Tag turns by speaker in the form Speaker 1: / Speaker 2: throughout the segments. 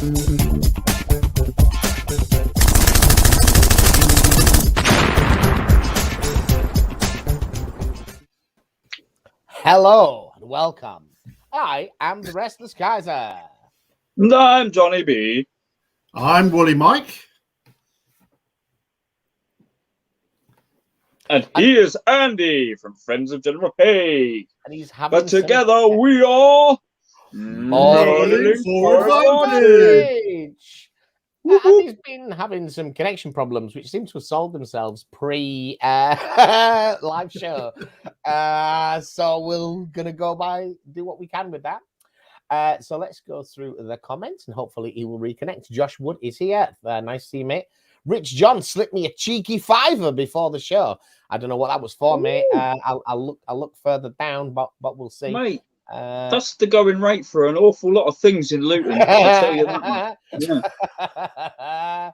Speaker 1: Hello and welcome. I am the Restless Kaiser.
Speaker 2: And I'm Johnny B.
Speaker 3: I'm Wooly Mike.
Speaker 2: And he is Andy from Friends of General Haig.
Speaker 1: And he's having
Speaker 2: But together we are
Speaker 3: Modeling for
Speaker 1: advantage. Andy's been having some connection problems, which seem to have solved themselves pre live show. So we're gonna do what we can with that. So let's go through the comments and hopefully he will reconnect. Josh Wood is here. Nice to see you, mate. Rich John slipped me a cheeky $5 before the show. I don't know what that was for, mate. I'll look further down, but we'll see.
Speaker 2: Mate, that's the going rate for an awful lot of things in Luton. I'll tell you that. Yeah.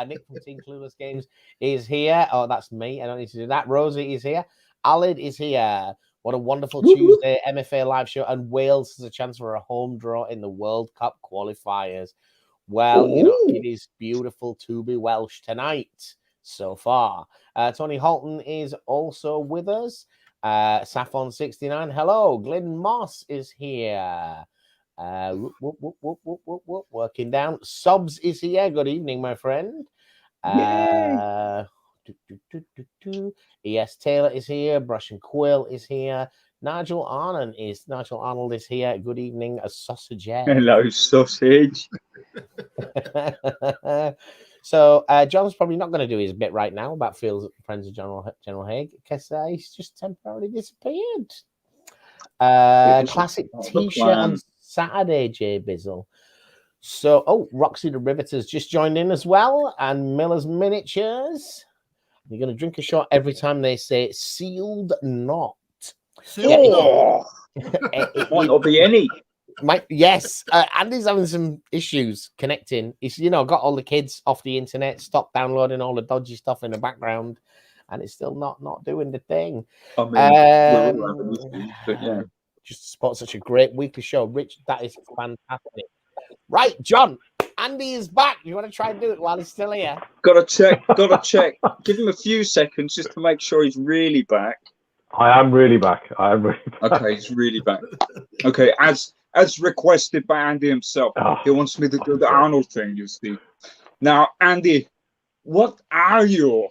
Speaker 1: Nick from Team Clueless Games is here. Oh, that's me. I don't need to do that. Rosie is here. Alid is here. What a wonderful Tuesday MfA live show. And Wales has a chance for a home draw in the World Cup qualifiers. Well, you know, it is beautiful to be Welsh tonight so far. Tony Halton is also with us. Saffron69, hello. Glyn Moss is here. Working down. Sobs is here. Good evening, my friend. ES Taylor is here. Brush and Quill is here. Nigel Arnold is here. Good evening, a sausage.
Speaker 2: Hello, sausage.
Speaker 1: So John's probably not going to do his bit right now about Friends of General Haig because he's just temporarily disappeared. Classic T-shirt on Saturday, Jay Bizzle. So, Roxy the Riveter's just joined in as well, and Miller's Miniatures. You're going to drink a shot every time they say sealed not.
Speaker 2: Might not be any.
Speaker 1: Yes, Andy's having some issues connecting. He's, got all the kids off the internet, stopped downloading all the dodgy stuff in the background, and it's still not doing the thing.
Speaker 2: I mean, but yeah.
Speaker 1: Just to support such a great weekly show. Rich, that is fantastic. Right, John, Andy is back. You want to try and do it while he's still here?
Speaker 2: Gotta check. Give him a few seconds just to make sure he's really back.
Speaker 4: I am really back.
Speaker 2: Okay, he's really back. Okay, as requested by Andy himself. He wants me to do the Arnold thing, you see. Now, Andy, what are you?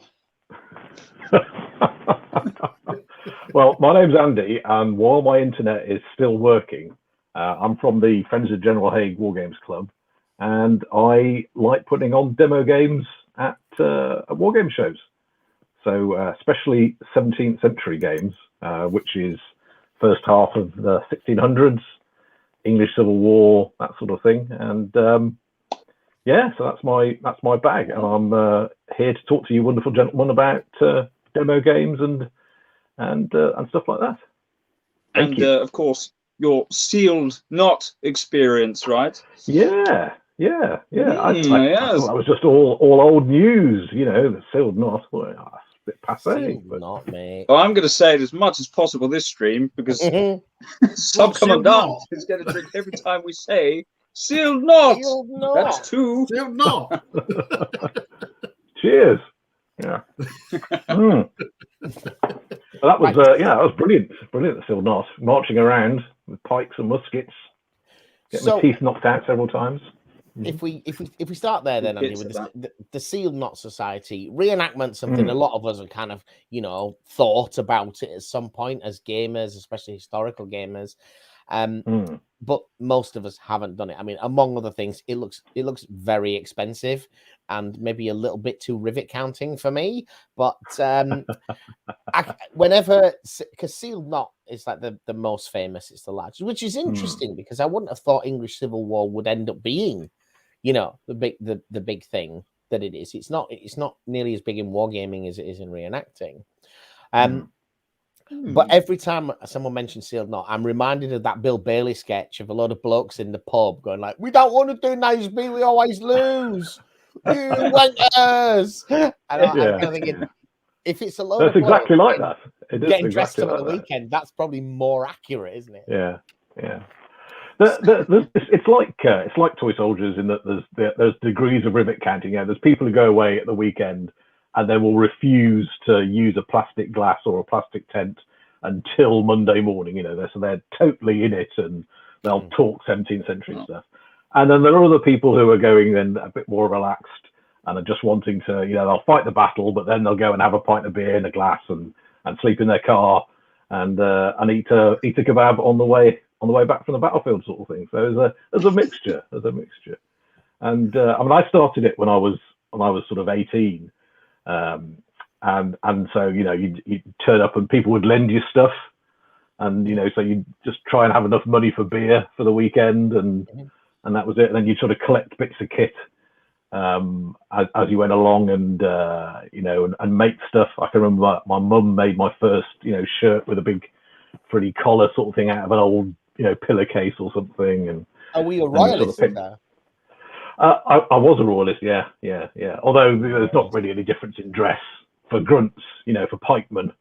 Speaker 4: Well, my name's Andy, and while my internet is still working, I'm from the Friends of General Haig War Games Club, and I like putting on demo games at war game shows. So especially 17th century games, which is first half of the 1600s, English Civil War, that sort of thing. And so that's my bag. And I'm here to talk to you wonderful gentlemen about demo games and stuff like that.
Speaker 2: Thank you. Of course, your sealed not experience, right?
Speaker 4: Yeah. I thought that was just all old news, the sealed not. Well, it's a bit passé. But...
Speaker 1: Not, mate.
Speaker 2: Well, I'm going to say it as much as possible this stream because Sub-Commandant is going to drink every time we say sealed not.
Speaker 1: Sealed not.
Speaker 2: That's two.
Speaker 3: Sealed not.
Speaker 4: Cheers. Yeah. Well, that was that was brilliant. Brilliant, the sealed not. Marching around with pikes and muskets, getting my teeth knocked out several times.
Speaker 1: If we start there, then Andy, with the Sealed Knot Society reenactment, something a lot of us have kind of thought about it at some point as gamers, especially historical gamers, but most of us haven't done it. I mean, among other things, it looks very expensive and maybe a little bit too rivet counting for me. But because Sealed Knot is like the most famous, it's the largest, which is interesting because I wouldn't have thought English Civil War would end up being the big thing that it is. It's not nearly as big in wargaming as it is in reenacting. But every time someone mentions Sealed Knot, I'm reminded of that Bill Bailey sketch of a lot of blokes in the pub going like, "We don't want to do nice B, we always lose. You wankers." And I'm thinking, if it's a load
Speaker 4: that's
Speaker 1: of
Speaker 4: exactly like that.
Speaker 1: Getting dressed up on the weekend, that's probably more accurate, isn't it?
Speaker 4: Yeah. It's like toy soldiers in that there's degrees of rivet counting. Yeah, there's people who go away at the weekend and they will refuse to use a plastic glass or a plastic tent until Monday morning. So they're totally in it and they'll talk 17th century stuff. And then there are other people who are going then a bit more relaxed and are just wanting to, they'll fight the battle, but then they'll go and have a pint of beer in a glass and sleep in their car and eat a kebab on the way back from the battlefield, sort of thing. So there's a mixture. And I started it when I was sort of 18, and so you'd turn up and people would lend you stuff, and so you'd just try and have enough money for beer for the weekend, and that was it. And then you'd sort of collect bits of kit as you went along, and and make stuff. I can remember my mum made my first shirt with a big frilly collar sort of thing out of an old pillowcase or something. And
Speaker 1: are we a royalist there?
Speaker 4: I was a royalist, yeah. Although there's not really any difference in dress for grunts, for pikemen,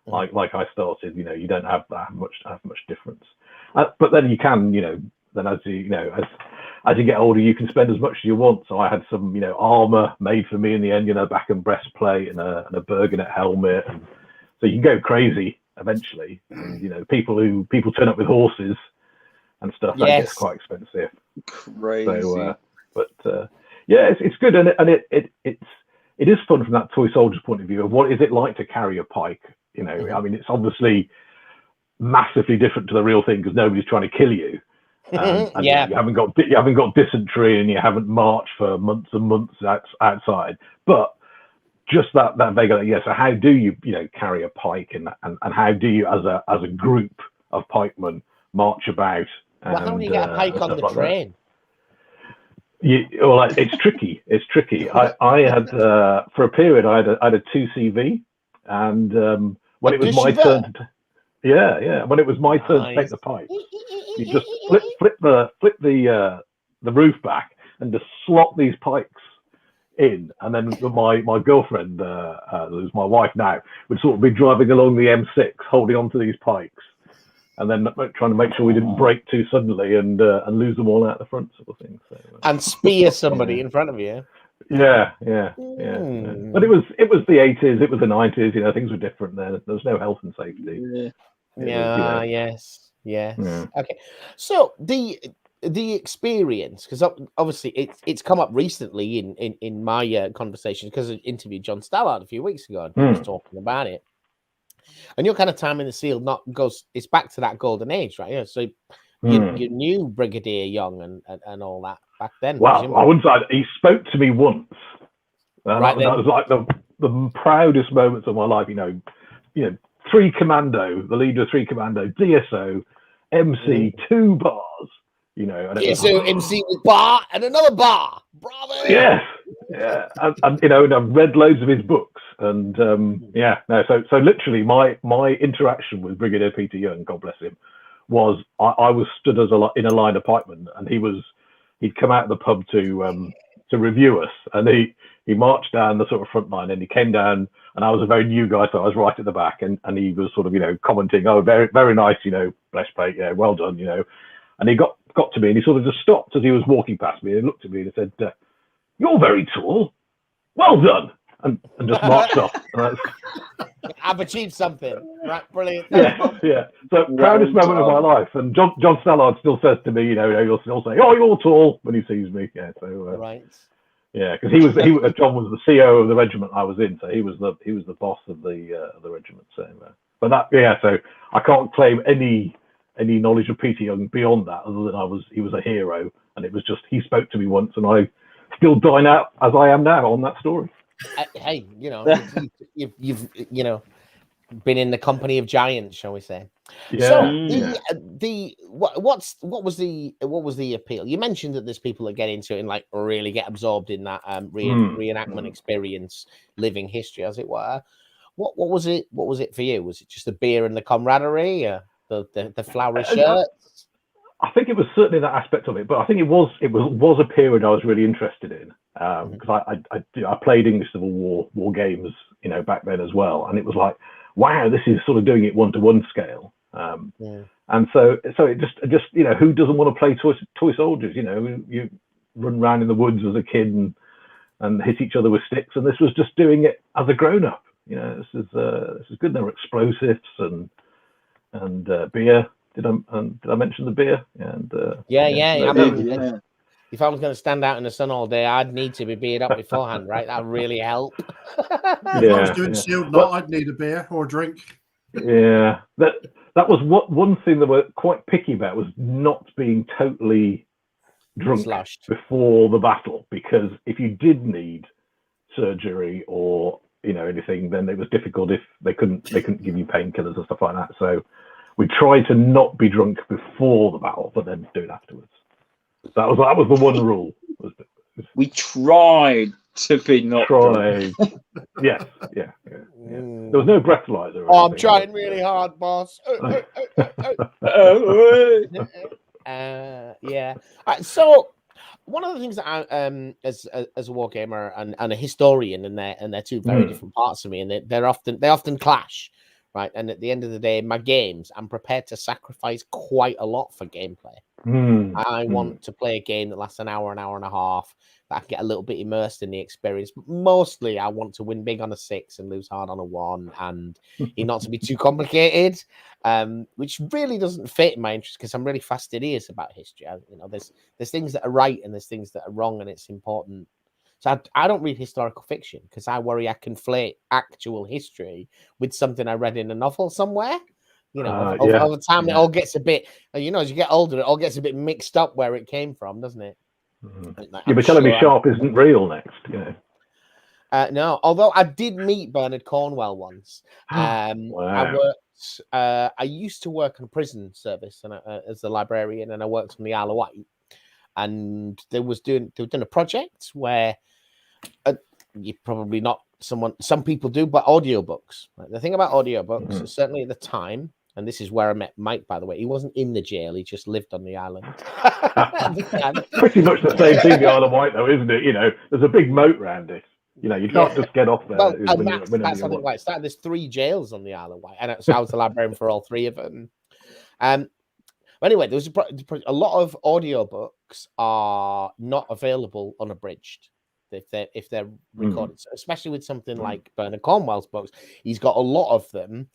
Speaker 4: like I started. You don't have much difference. But then you can, then as you get older, you can spend as much as you want. So I had some, armor made for me in the end, back and breastplate and a Burgonet helmet, and so you can go crazy eventually. And, people turn up with horses and stuff. That gets quite expensive.
Speaker 2: Crazy.
Speaker 4: So, it's good, and it is fun from that toy soldier's point of view of what is it like to carry a pike. I mean, it's obviously massively different to the real thing because nobody's trying to kill you. And you haven't got dysentery and you haven't marched for months and months outside. But just that vague, so how do you carry a pike and how do you as a group of pikemen march about?
Speaker 1: Well, how do you get a pike on the train?
Speaker 4: It's tricky. It's tricky. I had for a period I had a 2CV, and when it was my turn when it was my turn to take the pike, you just flip the roof back and just slot these pikes in, and then my girlfriend, who's my wife now, would sort of be driving along the M6 holding onto these pikes, and then trying to make sure we didn't break too suddenly and lose them all out the front, sort of thing. So,
Speaker 1: and spear somebody in front of you.
Speaker 4: Yeah. But it was the 80s, it was the 90s. Things were different then. There was no health and safety.
Speaker 1: Yes. Okay. So the experience, because obviously it's come up recently in my conversation because I interviewed John Stallard a few weeks ago and he was talking about it. And your kind of time in the SEAL it's back to that golden age, right? Yeah. So you knew Brigadier Young and all that back then.
Speaker 4: Well, I wouldn't say he spoke to me once. That was like the proudest moments of my life. 3 Commando, the leader of 3 Commando, DSO, MC, 2 bars.
Speaker 1: DSO, MC with bar and another bar. Bravo.
Speaker 4: Yes. Yeah. And I've read loads of his books. And so literally my interaction with Brigadier Peter Young, God bless him, was I was stood in a line of pikemen, and he'd come out of the pub to review us, and he marched down the sort of front line, and he came down, and I was a very new guy, so I was right at the back, and he was sort of commenting, oh, very very nice, breastplate, well done, and he got to me, and he sort of just stopped as he was walking past me and looked at me and said, you're very tall, well done. And just marched off.
Speaker 1: I've achieved something. Right, brilliant.
Speaker 4: Yeah. So proudest moment of my life. And John Stallard still says to me, he'll still say, "Oh, you're tall" when he sees me. Yeah. So
Speaker 1: right.
Speaker 4: Yeah, because John was the CO of the regiment I was in, so he was the boss of the regiment. So, so I can't claim any knowledge of Peter Young beyond that, other than he was a hero, and it was just he spoke to me once, and I still dine out as I am now on that story.
Speaker 1: Hey, you've been in the company of giants, shall we say?
Speaker 4: Yeah.
Speaker 1: So what was the appeal? You mentioned that there's people that get into it and like really get absorbed in that reenactment experience, living history, as it were. What was it? What was it for you? Was it just the beer and the camaraderie, the flowery shirts?
Speaker 4: I think it was certainly that aspect of it, but I think it was a period I was really interested in because I played English Civil War games, back then as well, and it was like, wow, this is sort of doing it 1-to-1 scale, And so it just who doesn't want to play toy soldiers? You run around in the woods as a kid and hit each other with sticks, and this was just doing it as a grown up. This is good. There were explosives and beer. Did I mention the beer? And
Speaker 1: yeah. If I was going to stand out in the sun all day, I'd need to be beered up beforehand, right? That really help.
Speaker 3: If I was doing sealed knot, I'd need a beer or a drink.
Speaker 4: Yeah, that was one thing that we're quite picky about, was not being totally drunk before the battle, because if you did need surgery or anything, then it was difficult if they couldn't give you painkillers and stuff like that. So we tried to not be drunk before the battle, but then do it afterwards. That was the one rule.
Speaker 2: We tried to be not
Speaker 4: drunk. Yeah. There was no breathalyzer.
Speaker 1: Oh, I'm trying really hard, boss. Yeah. So one of the things that I, as a wargamer and a historian, and they're two very different parts of me, and they often clash, right? And at the end of the day, in my games, I'm prepared to sacrifice quite a lot for gameplay. I want to play a game that lasts an hour and a half, that I can get a little bit immersed in the experience. But mostly, I want to win big on a 6 and lose hard on a 1, and it not to be too complicated, which really doesn't fit in my interest, because I'm really fastidious about history. There's things that are right and there's things that are wrong, and it's important. So I don't read historical fiction because I worry I conflate actual history with something I read in a novel somewhere. Over time, it all gets a bit, as you get older, it all gets a bit mixed up where it came from, doesn't it?
Speaker 4: You'll be telling me Sharp isn't real next,
Speaker 1: No, although I did meet Bernard Cornwell once.
Speaker 4: Wow.
Speaker 1: I used to work on a prison service and as a librarian, and I worked on the Isle of Wight. And they were doing a project where you probably not some people do, but audiobooks. Right? The thing about audiobooks, certainly at the time, and this is where I met Mike, by the way. He wasn't in the jail; he just lived on the island.
Speaker 4: Pretty much the same thing, the Isle of Wight, though, isn't it? There's a big moat around it. You can't just get off there.
Speaker 1: Well, that's something like that. There's 3 jails on the Isle of Wight, and I was the librarian for all 3 of them. Anyway, there was a lot of audiobooks are not available unabridged if they're recorded, so especially with something like Bernard Cornwell's books. He's got a lot of them.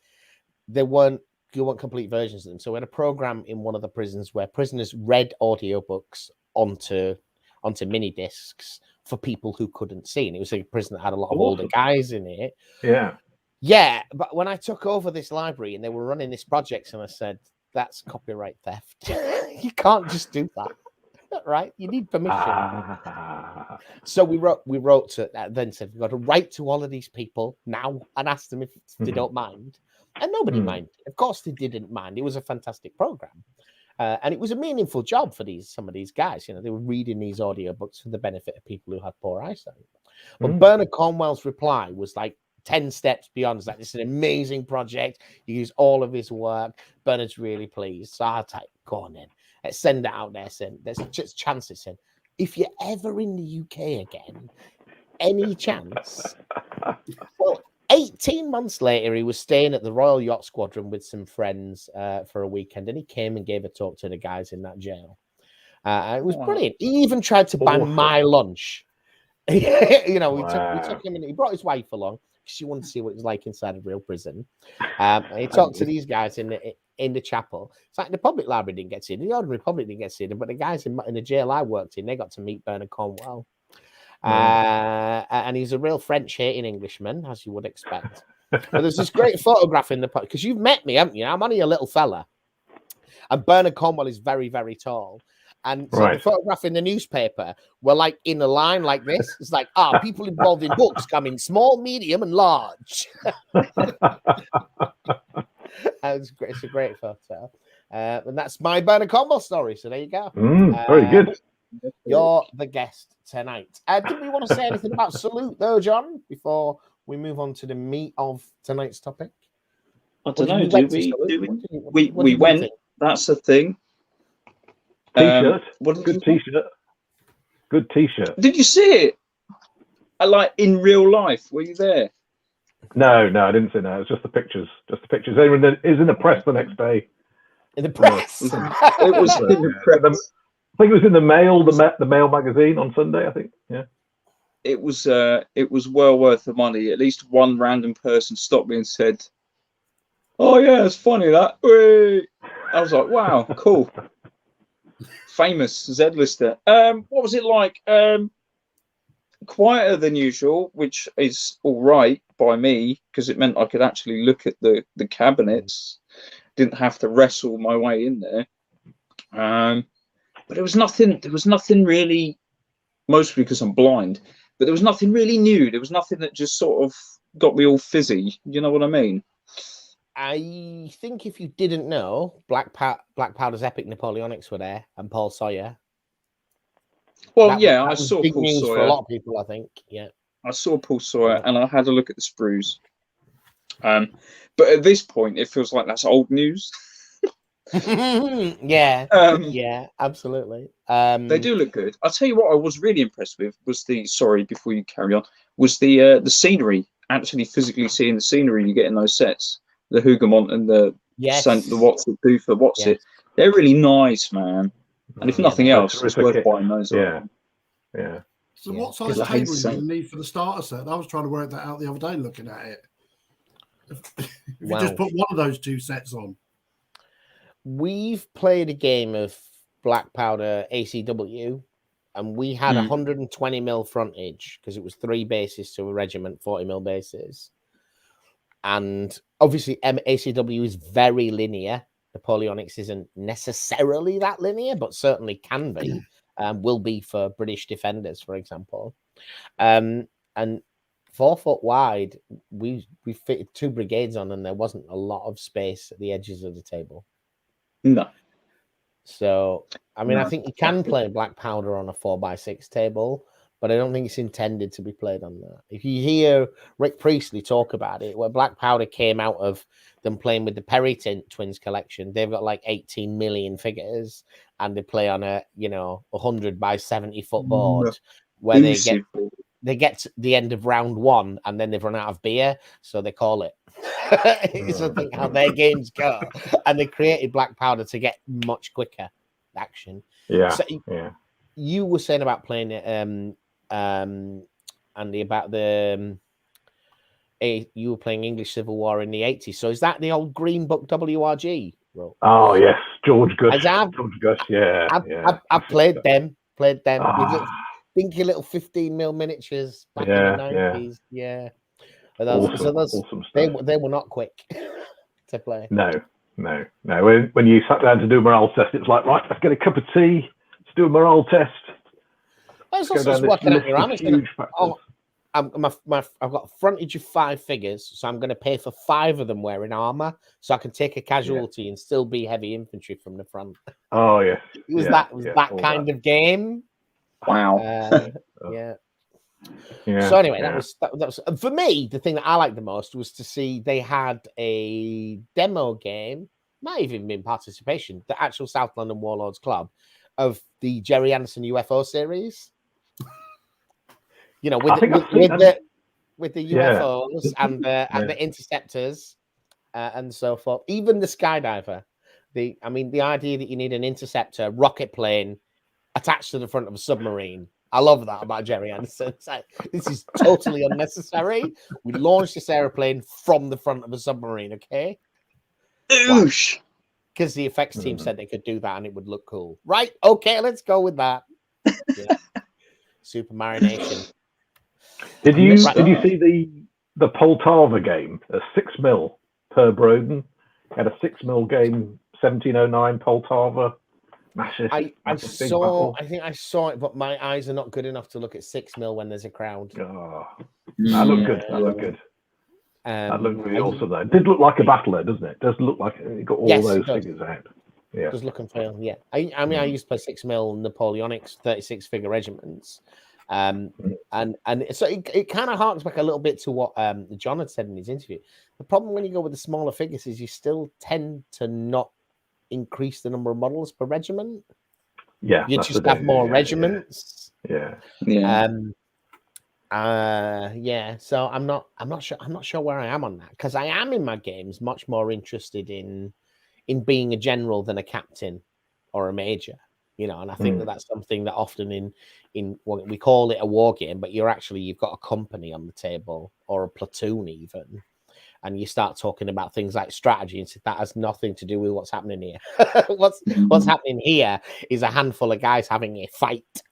Speaker 1: You weren't complete versions of them. So we had a program in one of the prisons where prisoners read audiobooks onto mini discs for people who couldn't see, and it was a prison that had a lot of older guys in it. Yeah. But when I took over this library and they were running this project, and I said, that's copyright theft. You can't just do that, right? You need permission. So we wrote to then said, we've got to write to all of these people now and ask them if they don't mind. And nobody minded. Of course they didn't mind. It was a fantastic program. And it was a meaningful job for some of these guys. They were reading these audiobooks for the benefit of people who had poor eyesight. But Bernard Cornwell's reply was like 10 steps beyond. It's like, this is an amazing project. You use all of his work. Bernard's really pleased. So I'll type, go on in. Let's send it out there. There's just chances. If you're ever in the UK again, any chance? Well, 18 months later, he was staying at the Royal Yacht Squadron with some friends for a weekend, and he came and gave a talk to the guys in that jail. It was brilliant. He even tried to buy my lunch. We took him and he brought his wife along. She wanted to see what it was like inside a real prison. He talked to these guys in the chapel. It's like the public library didn't get to see them. The ordinary public didn't get to see them, but the guys in the jail I worked in, they got to meet Bernard Cornwell. And he's a real French-hating Englishman, as you would expect. But there's this great photograph in the because you've met me, haven't you? I'm only a little fella, and Bernard Cornwell is very, very tall. And so the photograph in the newspaper were like in a line like this. It's like, people involved in books come in small, medium, and large. It's a great photo, and that's my Bernard Cornwell story. So there you go.
Speaker 4: Very good.
Speaker 1: You're the guest tonight. Did we want to say anything about Salute, though, John, before we move on to the meat of tonight's topic?
Speaker 2: I don't know. We went. That's the thing.
Speaker 4: T-shirt. Good T-shirt. Good T-shirt.
Speaker 2: Did you see it? Like in real life? Were you there?
Speaker 4: No, I didn't see that. It's just the pictures. Just the pictures. It was in the press the next day.
Speaker 1: In the press.
Speaker 2: It was in the press.
Speaker 4: I think it was in the Mail, the Mail magazine on Sunday. I think. Yeah.
Speaker 2: It was well worth the money. At least one random person stopped me and said, "Oh yeah, it's funny that." Whee! I was like, "Wow, cool." Famous Z-lister. What was it like? Quieter than usual, which is all right by me because it meant I could actually look at the cabinets. Didn't have to wrestle my way in there. But there was nothing really, mostly because I'm blind. But there was nothing really new. There was nothing that just sort of got me all fizzy. You know what I mean?
Speaker 1: I think if you didn't know, Black Powder's Epic Napoleonics were there and Paul Sawyer.
Speaker 2: Well,
Speaker 1: that
Speaker 2: I
Speaker 1: was
Speaker 2: saw
Speaker 1: big
Speaker 2: Paul
Speaker 1: news
Speaker 2: Sawyer.
Speaker 1: for a lot of people, I think. Yeah.
Speaker 2: I saw Paul Sawyer and I had a look at the sprues. But at this point, it feels like that's old news.
Speaker 1: Yeah, absolutely.
Speaker 2: They do look good. I'll tell you what I was really impressed with was before you carry on, was the scenery. Actually physically seeing the scenery you get in those sets. The Hougoumont and the what's it? They're really nice, man. And if nothing else, it's worth buying those.
Speaker 4: Yeah.
Speaker 3: So what size table are you going to need for the starter set? I was trying to work that out the other day looking at it. If you just put one of those two sets on.
Speaker 1: We've played a game of Black Powder ACW, and we had 120 mil frontage because it was 3 bases to a regiment, 40 mil bases. And obviously, ACW is very linear. Napoleonics isn't necessarily that linear, but certainly can be. Will be for British defenders, for example. And 4 foot wide, we fitted 2 brigades on, and there wasn't a lot of space at the edges of the table.
Speaker 2: No.
Speaker 1: So, I mean, I think you can play Black Powder on a 4x6 table, but I don't think it's intended to be played on that. If you hear Rick Priestley talk about it, where Black Powder came out of them playing with the Perry Twins collection, they've got like 18 million figures, and they play on a 100 by 70 foot board where they get to the end of round 1 and then they've run out of beer, so they call it. It's I think how their games go, and they created Black Powder to get much quicker action.
Speaker 4: Yeah.
Speaker 1: So, you were saying about playing it, Andy, about you were playing English Civil War in the 80s. So is that the old Green Book WRG role?
Speaker 4: Oh yes, George Gush.
Speaker 1: George
Speaker 4: Gush, yeah.
Speaker 1: I've played them. With dinky little 15 mil miniatures back in the 90s. Yeah.
Speaker 4: Awesome
Speaker 1: they were not quick to play.
Speaker 4: No. When you sat down to do a morale test, it's like, right, let's get a cup of tea. Let's do a morale test.
Speaker 1: It's also just working out your armor. I've got a frontage of 5 figures, so I'm going to pay for 5 of them wearing armor, so I can take a casualty and still be heavy infantry from the front.
Speaker 4: Oh yes,
Speaker 1: it was that kind of game.
Speaker 2: Wow.
Speaker 1: So anyway, that was for me. The thing that I liked the most was to see they had a demo game, might even been participation, the actual South London Warlords Club, of the Jerry Anderson UFO series. With the UFOs and the interceptors and so forth. Even the Skydiver. The idea that you need an interceptor rocket plane attached to the front of a submarine. I love that about Jerry Anderson. It's like, this is totally unnecessary. We launched this airplane from the front of a submarine, okay?
Speaker 2: Oosh.
Speaker 1: Because the effects team said they could do that and it would look cool. Right, okay, let's go with that. Super marination.
Speaker 4: Did you see the Poltava game? A 6 mil per Broden. Had a 6 mil game, 1709 Poltava. Massive,
Speaker 1: I think I saw it, but my eyes are not good enough to look at 6 mil when there's a crowd.
Speaker 4: Oh, that looked good. That looked good. That looked really awesome, though. It did look like a battler, doesn't it? It does look like it got all those figures out. Yeah.
Speaker 1: Does look and feel, yeah. I used to play 6 mil Napoleonics, 36 figure regiments. And so it kind of harks back a little bit to what John had said in his interview. The problem when you go with the smaller figures is you still tend to not increase the number of models per regiment.
Speaker 4: Yeah,
Speaker 1: you just have more regiments.
Speaker 4: Yeah.
Speaker 1: Yeah. So I'm not sure where I am on that, because I am in my games much more interested in being a general than a captain or a major, and I think that that's something that often in what we call it a war game, but you've got a company on the table or a platoon even, and you start talking about things like strategy and that has nothing to do with what's happening here. what's happening here is a handful of guys having a fight.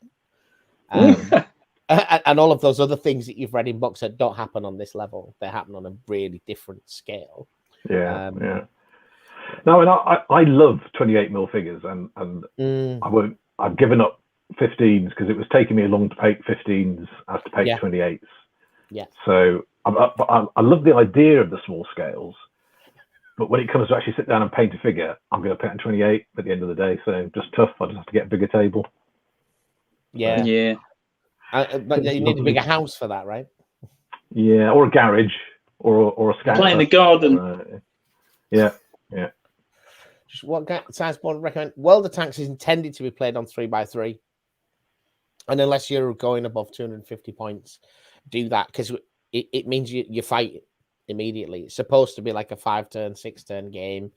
Speaker 1: And all of those other things that you've read in books that don't happen on this level, they happen on a really different scale.
Speaker 4: Yeah. No, and I love 28mm figures, and I've given up 15s because it was taking me as long to paint 15s as to paint 28s.
Speaker 1: Yeah.
Speaker 4: So I love the idea of the small scales, but when it comes to actually sit down and paint a figure, I'm going to paint a 28 at the end of the day. So just tough. I just have to get a bigger table.
Speaker 1: Yeah.
Speaker 2: Yeah.
Speaker 1: But you need a bigger house for that, right?
Speaker 4: Yeah, or a garage, or a scout.
Speaker 2: Play in the garden.
Speaker 4: Yeah.
Speaker 1: Just what size board recommend? World of Tanks is intended to be played on 3x3, and unless you're going above 250 points, do that, because it means you fight immediately. It's supposed to be like a 5-turn, 6-turn game.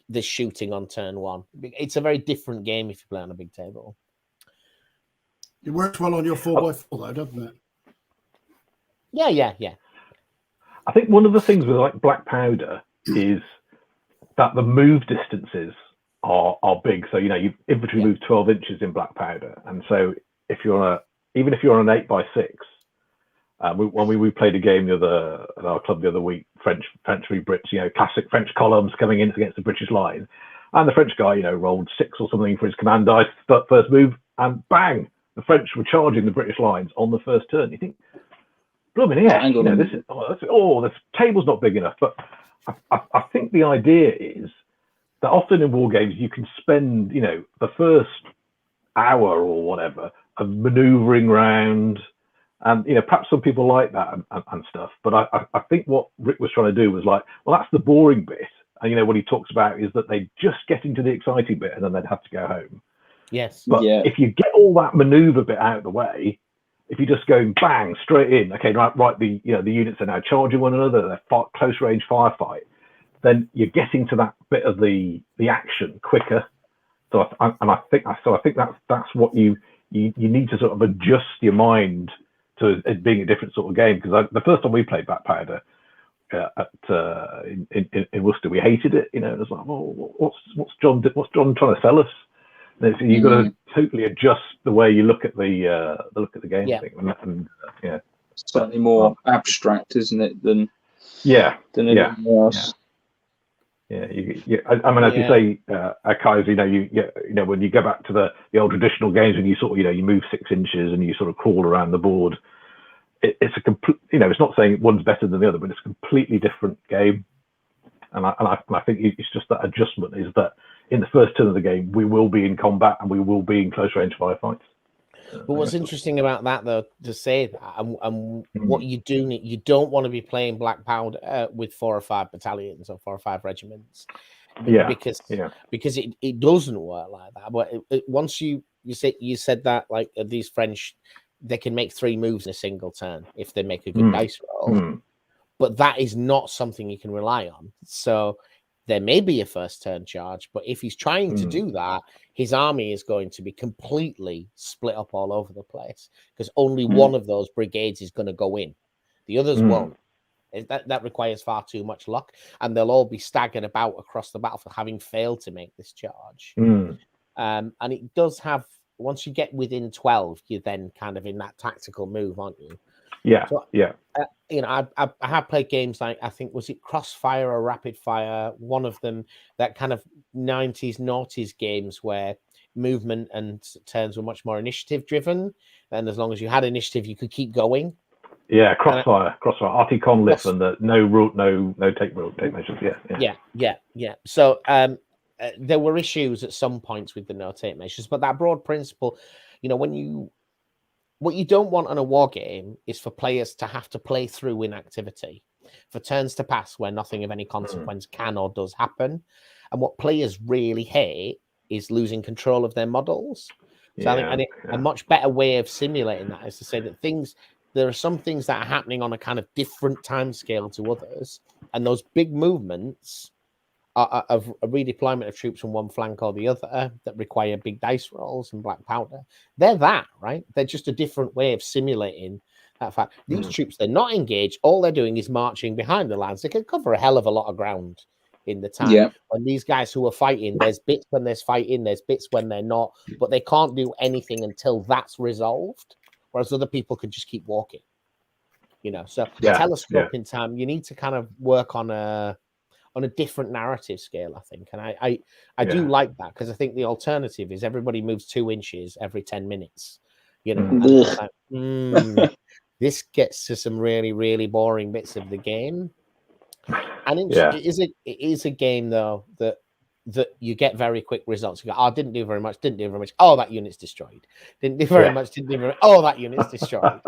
Speaker 1: There's shooting on turn 1. It's a very different game if you play on a big table.
Speaker 3: It works well on your 4x4 though, doesn't it?
Speaker 1: Yeah.
Speaker 4: I think one of the things with like black powder is that the move distances are big. So you infantry move 12 inches in black powder, and so if you're even if you're on an 8x6, when we played a game at our club the other week, French v Brits, classic French columns coming in against the British line, and the French guy rolled 6 or something for his command dice first move, and bang, the French were charging the British lines on the first turn. You think, blooming this table's not big enough. But I think the idea is that often in war games you can spend the first hour or whatever of maneuvering around, and perhaps some people like that and stuff. But I think what Rick was trying to do was like, well, that's the boring bit. And what he talks about is that they just get into the exciting bit and then they'd have to go home.
Speaker 1: Yes.
Speaker 4: But if you get all that maneuver bit out of the way, if you just go bang straight in, okay, right, the units are now charging one another, they're close range firefight, then you're getting to that bit of the action quicker. So I think that's what you need to sort of adjust your mind to it being a different sort of game. Because the first time we played Black Powder in Worcester, we hated it. It was like, well, what's John trying to sell us? So you've got to totally adjust the way you look at the game.
Speaker 1: Yeah.
Speaker 4: I think. And,
Speaker 2: certainly more abstract, isn't it, than anything else?
Speaker 4: Yeah. I mean, as you say, Kaiser, when you go back to the old traditional games, when you sort of, you move 6 inches and you sort of crawl around the board, it's a complete, it's not saying one's better than the other, but it's a completely different game. And I think it's just that adjustment is that in the first turn of the game, we will be in combat and we will be in close range firefights.
Speaker 1: But what's interesting about that, though, to say that, and what you do need, you don't want to be playing Black Powder with 4 or 5 battalions or 4 or 5 regiments, because it doesn't work like that. But once you said that, like these French, they can make 3 moves in a single turn if they make a good dice roll, but that is not something you can rely on. So there may be a first turn charge, but if he's trying to do that, his army is going to be completely split up all over the place, because only one of those brigades is going to go in. The others won't. That requires far too much luck, and they'll all be staggered about across the battlefield, having failed to make this charge. And it does have, once you get within 12, you're then kind of in that tactical move, aren't you?
Speaker 4: Yeah,
Speaker 1: so, I have played games like, I think, was it Crossfire or Rapid Fire? One of them, that kind of 90s, noughties games where movement and turns were much more initiative driven. And as long as you had initiative, you could keep going.
Speaker 4: Yeah, Crossfire, Artie Conliffe, and the no take measures.
Speaker 1: Yeah. So there were issues at some points with the no take measures, but that broad principle, what you don't want on a war game is for players to have to play through inactivity, for turns to pass where nothing of any consequence can or does happen. And what players really hate is losing control of their models. So I think a much better way of simulating that is to say that things, there are some things that are happening on a kind of different time scale to others, and those big movements of a redeployment of troops from one flank or the other that require big dice rolls and black powder, they're that, right? They're just a different way of simulating that fact. These troops, they're not engaged. All they're doing is marching behind the lines. They can cover a hell of a lot of ground in the time.
Speaker 2: Yeah.
Speaker 1: When these guys who are fighting, there's bits when there's fighting, there's bits when they're not, but they can't do anything until that's resolved, whereas other people can just keep walking. You know, so telescope in time, you need to kind of work on a different narrative scale, I think. And I do like that, because I think the alternative is everybody moves 2 inches every 10 minutes. You know, and it's like, this gets to some really, really boring bits of the game. And it is a game, though, that you get very quick results. You go, oh, didn't do very much. Oh, that unit's destroyed. Didn't do very much. Oh, that unit's destroyed.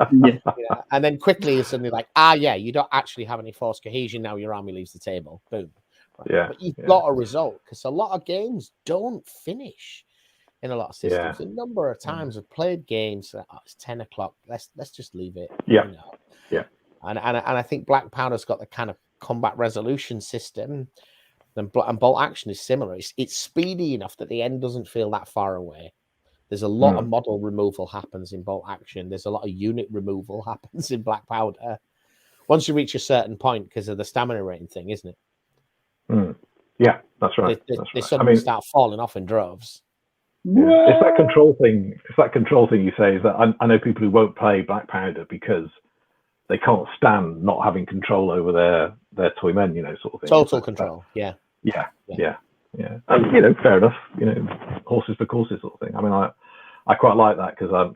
Speaker 1: And then quickly you're suddenly like, you don't actually have any force cohesion now. Your army leaves the table. Boom. Right. But you've got a result, because a lot of games don't finish in a lot of systems. A number of times I've played games that it's 10 o'clock. Let's just leave it.
Speaker 4: Yeah.
Speaker 1: You know? And I think Black Powder's got the kind of combat resolution system. And Bolt Action is similar. It's speedy enough that the end doesn't feel that far away. There's a lot of model removal happens in Bolt Action. There's a lot of unit removal happens in Black Powder. Once you reach a certain point, because of the stamina rating thing, isn't it?
Speaker 4: Yeah, that's right.
Speaker 1: They suddenly start falling off in droves.
Speaker 4: Yeah. It's that control thing. It's that control thing you say. Is that I know people who won't play Black Powder because they can't stand not having control over their toy men, you know, sort of thing.
Speaker 1: Total control. Yeah.
Speaker 4: And, you know, fair enough. You know, horses for courses, sort of thing. I mean, I quite like that, because I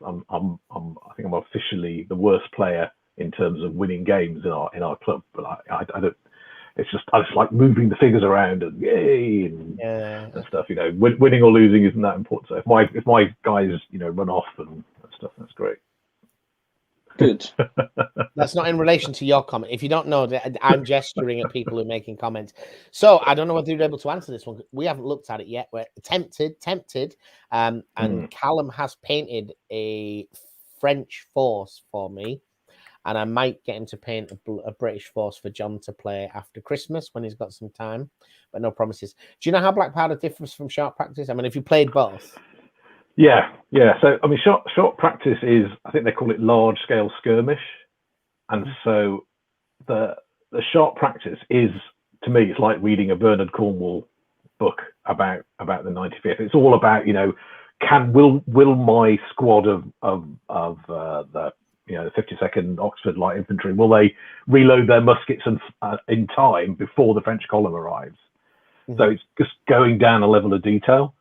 Speaker 4: think I'm officially the worst player in terms of winning games in our club. But I don't. I just like moving the figures around and yay and stuff. You know, winning or losing isn't that important. So if my guys, you know, run off and stuff, that's great.
Speaker 2: Good.
Speaker 1: That's not in relation to your comment. If you don't know, I'm gesturing at people who are making comments. So I don't know whether you're able to answer this one. We haven't looked at it yet. We're tempted. And Callum has painted a French force for me. And I might get him to paint a British force for John to play after Christmas when he's got some time, but no promises. Do you know how Black Powder differs from Short Practice? I mean, if you played both.
Speaker 4: Yeah. So, I mean, short practice is, I think they call it large scale skirmish. And so the Short Practice is, to me, it's like reading a Bernard Cornwell book about the 95th. It's all about, you know, will my squad of the, you know, the 52nd Oxford Light Infantry, will they reload their muskets in time before the French column arrives? So it's just going down a level of detail,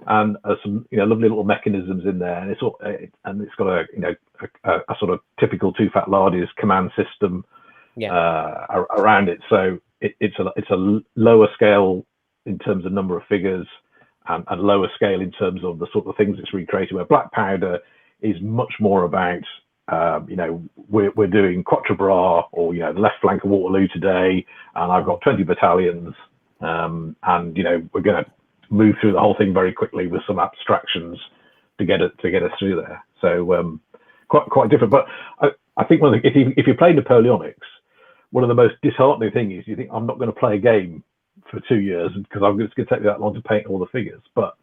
Speaker 4: and some, you know, lovely little mechanisms in there, and it's got a, you know, a sort of typical Too Fat Lardies command system around it. So it's a lower scale in terms of number of figures, and lower scale in terms of the sort of things it's recreated. Where Black Powder is much more about, you know, we're doing Quatre Bras, or, you know, the left flank of Waterloo today, and I've got 20 battalions, and, you know, we're going to move through the whole thing very quickly with some abstractions to get us through there. So quite different. But I think if you play Napoleonics, one of the most disheartening things is you think, I'm not going to play a game for 2 years because it's going to take me that long to paint all the figures. But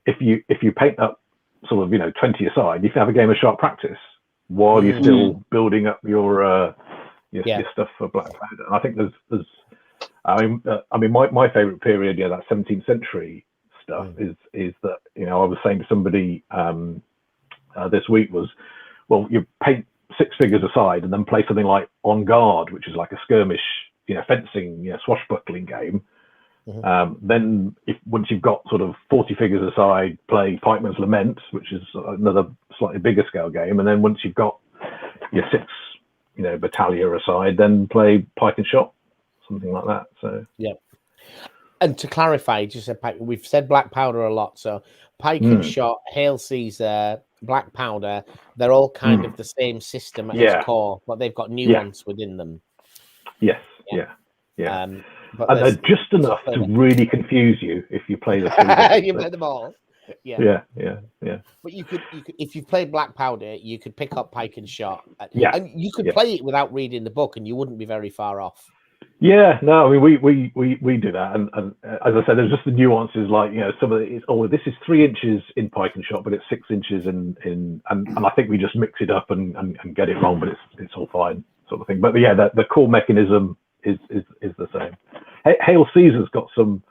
Speaker 4: if you paint up sort of, you know, 20 aside, you can have a game of Sharp Practice while you're still building up your stuff for Black Powder. And I think there's I mean, my favorite period, that 17th century stuff is that, you know, I was saying to somebody this week was, well, you paint 6 figures aside and then play something like On Guard, which is like a skirmish, you know, fencing, you know, swashbuckling game. Then once you've got sort of 40 figures aside, play Pikeman's Lament, which is another slightly bigger scale game. And then once you've got your 6, you know, battalion aside, then play Pike and Shot, something like that. So
Speaker 1: yeah. And to clarify, just we've said Black Powder a lot. So Pike and Shot, Hail Caesar, Black Powder, they're all kind of the same system at its core, but they've got nuance within them.
Speaker 4: Yes. But and they're just enough to really confuse you if you play the 3.
Speaker 1: You play them all.
Speaker 4: Yeah.
Speaker 1: But you could, if you've played Black Powder, you could pick up Pike and Shot.
Speaker 4: Yeah.
Speaker 1: And you could play it without reading the book, and you wouldn't be very far off.
Speaker 4: Yeah, no, I mean we do that, and as I said, there's just the nuances, like some of it is this is 3 inches in Pike and Shot, but it's 6 inches and I think we just mix it up and get it wrong, but it's all fine, sort of thing. But yeah, the core mechanism is the same. Hail Caesar's got some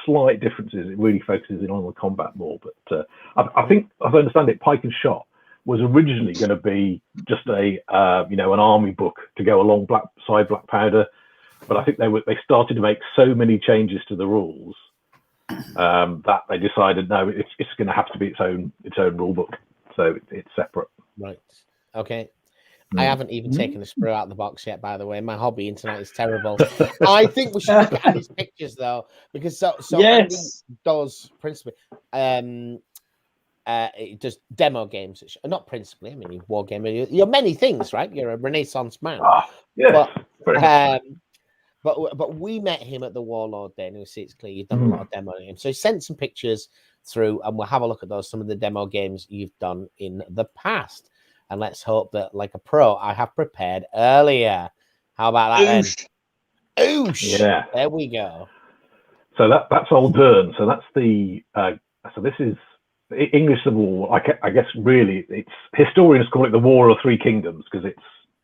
Speaker 4: slight differences. It really focuses in on the combat more, but I think, as I understand it, Pike and Shot was originally going to be just an army book to go along Black Powder. But I think they started to make so many changes to the rules that they decided no, it's going to have to be its own rule book, so it's separate.
Speaker 1: Right. Okay. I haven't even taken the sprue out of the box yet. By the way, my hobby internet is terrible. I think we should look at Andy's pictures though, because so Andy does principally it does demo games. Not principally. I mean, you war game. You're many things, right? You're a Renaissance man.
Speaker 4: Yeah.
Speaker 1: But we met him at the Warlord Day, and we see it's clear you've done a lot of demo games. So he sent some pictures through, and we'll have a look at those, some of the demo games you've done in the past. And let's hope that, like a pro, I have prepared earlier. How about that then? Oosh! Yeah. There we go.
Speaker 4: So that's all done. So that's the so this is English Civil War. I guess really it's historians call it the War of 3 Kingdoms, because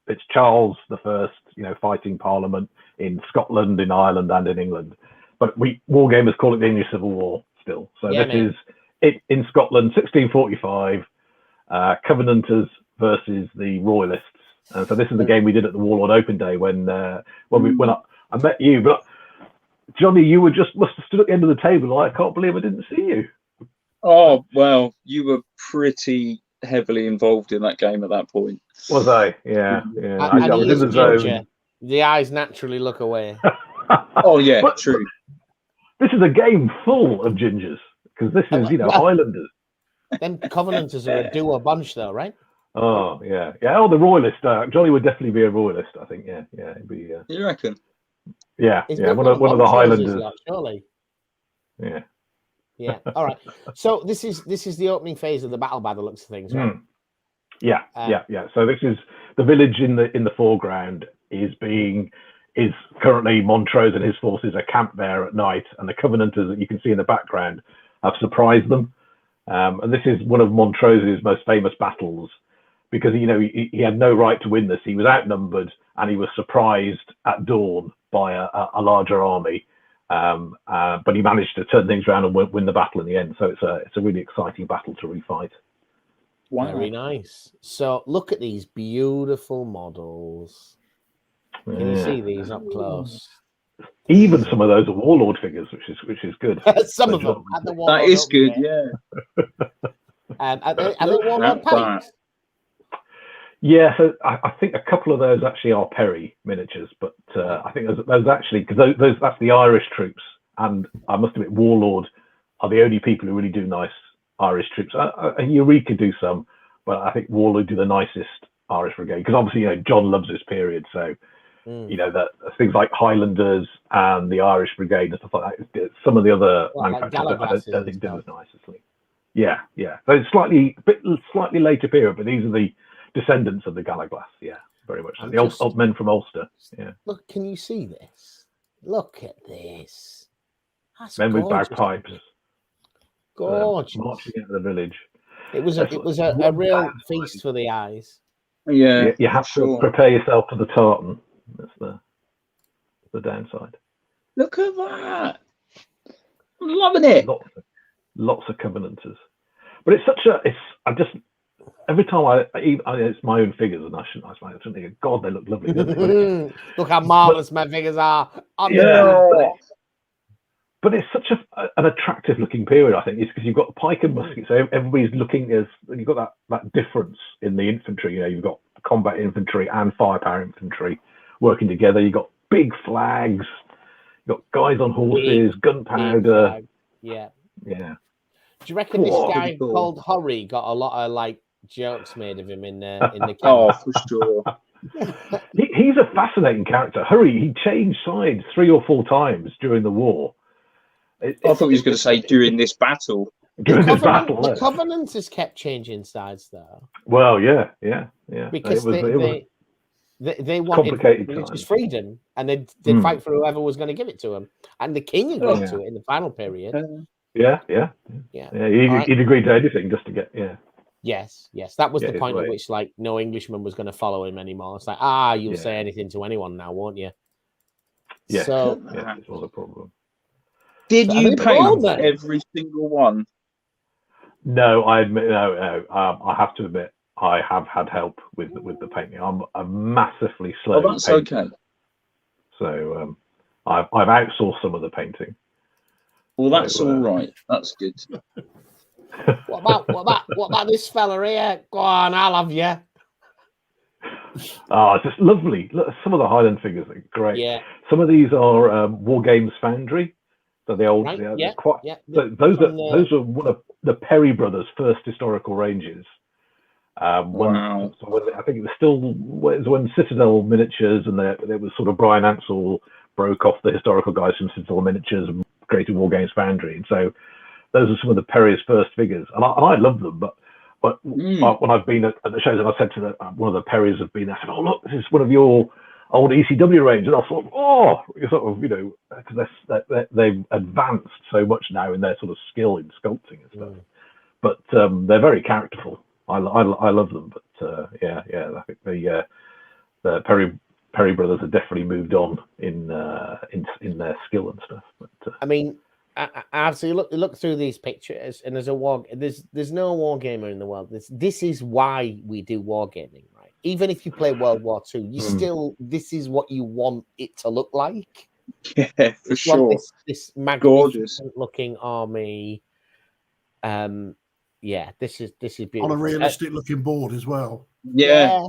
Speaker 4: it's Charles the First, fighting Parliament in Scotland, in Ireland, and in England. But wargamers call it the English Civil War still. So this is it in Scotland, 1645, Covenanters versus the Royalists. And so this is the game we did at the Warlord Open Day when I met you. But Johnny, you must have stood at the end of the table. I can't believe I didn't see you.
Speaker 2: Oh, well, you were pretty heavily involved in that game at that point.
Speaker 4: Was I? Yeah. I was in the zone.
Speaker 1: The eyes naturally look away.
Speaker 2: Oh yeah, but true.
Speaker 4: This is a game full of gingers, because this is Highlanders.
Speaker 1: Them Covenanters are a duo bunch, though, right?
Speaker 4: Oh yeah. Oh, the Royalist. Johnny would definitely be a Royalist, I think. Yeah. It'd be.
Speaker 2: You reckon?
Speaker 4: Yeah. One of the Highlanders.
Speaker 1: Surely.
Speaker 4: Yeah.
Speaker 1: Yeah. All right. So this is the opening phase of the battle, by the looks of things, right?
Speaker 4: Yeah. So this is the village in the foreground is currently Montrose and his forces are camped there at night, and the Covenanters that you can see in the background have surprised them. And this is one of Montrose's most famous battles, because he had no right to win this. He was outnumbered, and he was surprised at dawn by a larger army. But he managed to turn things around and win the battle in the end. So it's a really exciting battle to refight.
Speaker 1: Wow. Very nice. So look at these beautiful models. Can you see these up close?
Speaker 4: Even some of those are Warlord figures, which is good.
Speaker 1: Some of them at the Warlord.
Speaker 2: That is good, yeah.
Speaker 1: Are they Warlord paints?
Speaker 4: Yeah, so I think a couple of those actually are Perry miniatures, but I think those actually, because that's the Irish troops, and I must admit, Warlord are the only people who really do nice Irish troops. Eureka do some, but I think Warlord do the nicest Irish brigade, because obviously John loves this period, so that things like Highlanders and the Irish brigade and stuff like that. Some of the other manufacturers I don't think do as nicely. Yeah. So it's slightly later period, but these are the descendants of the Galaglass. Yeah, very much. The old men from Ulster. Yeah.
Speaker 1: Look, can you see this? Look at this. That's
Speaker 4: men with bagpipes.
Speaker 1: Gorgeous.
Speaker 4: Marching into the village.
Speaker 1: It was a real feast for the eyes.
Speaker 2: Yeah.
Speaker 4: You have to prepare yourself for the tartan. That's the downside.
Speaker 2: Look at that. I'm loving it.
Speaker 4: Lots of Covenanters. But every time it's my own figures, and I shouldn't think, God, they look lovely.
Speaker 1: Look how marvelous my figures are.
Speaker 4: But it's such an attractive looking period, I think. It's because you've got pike and musket, so everybody's looking you've got that difference in the infantry. You've got combat infantry and firepower infantry working together. You've got big flags. You've got guys on horses, gunpowder.
Speaker 1: Yeah.
Speaker 4: Do
Speaker 1: you reckon this guy called Hurry got a lot of jokes made of him in the camp?
Speaker 2: Oh, for sure.
Speaker 4: He's a fascinating character. Hurry, he changed sides 3 or 4 times during the war.
Speaker 2: I thought he was going to say during this battle.
Speaker 4: during this battle.
Speaker 1: The Covenant has kept changing sides, though.
Speaker 4: Well, yeah.
Speaker 1: Because they wanted
Speaker 4: complicated
Speaker 1: religious freedom, and they'd fight for whoever was going to give it to them. And the king agreed to it in the final period.
Speaker 4: Yeah. He'd agreed to anything just to get
Speaker 1: Yes. That was the point at which, like, no Englishman was going to follow him anymore. It's like, you'll say anything to anyone now, won't you?
Speaker 4: Yeah.
Speaker 1: So
Speaker 4: that was a problem.
Speaker 2: Did you paint every single one?
Speaker 4: No, I admit, no. I have to admit, I have had help with the painting. I'm a massively slow.
Speaker 2: Oh, that's
Speaker 4: painter.
Speaker 2: okay.
Speaker 4: So I've outsourced some of the painting.
Speaker 2: Well, that's all right. That's good.
Speaker 1: What about this fella here? Go on, I'll have you.
Speaker 4: It's just lovely. Look, some of the Highland figures are great.
Speaker 1: Yeah.
Speaker 4: Some of these are War Games Foundry. So the old, those are one of the Perry brothers' first historical ranges.
Speaker 2: Wow.
Speaker 4: I think it was still when Citadel Miniatures and there was sort of Brian Ansell broke off the historical guys from Citadel Miniatures and created War Games Foundry. And so those are some of the Perry's first figures, and I love them. But when I've been at the shows and I said to one of the Perrys have been, I said, "Oh look, this is one of your old ECW range," and I thought, because they've advanced so much now in their sort of skill in sculpting and stuff. But they're very characterful. I love them. But I think the Perry brothers have definitely moved on in their skill and stuff. But
Speaker 1: I mean, absolutely look through these pictures, and there's no war gamer in the world. This is why we do wargaming, right? Even if you play World War II, you still, this is what you want it to look like.
Speaker 2: Yeah, for sure.
Speaker 1: This magnificent looking army. This is beautiful.
Speaker 3: On a realistic looking board as well.
Speaker 1: Yeah.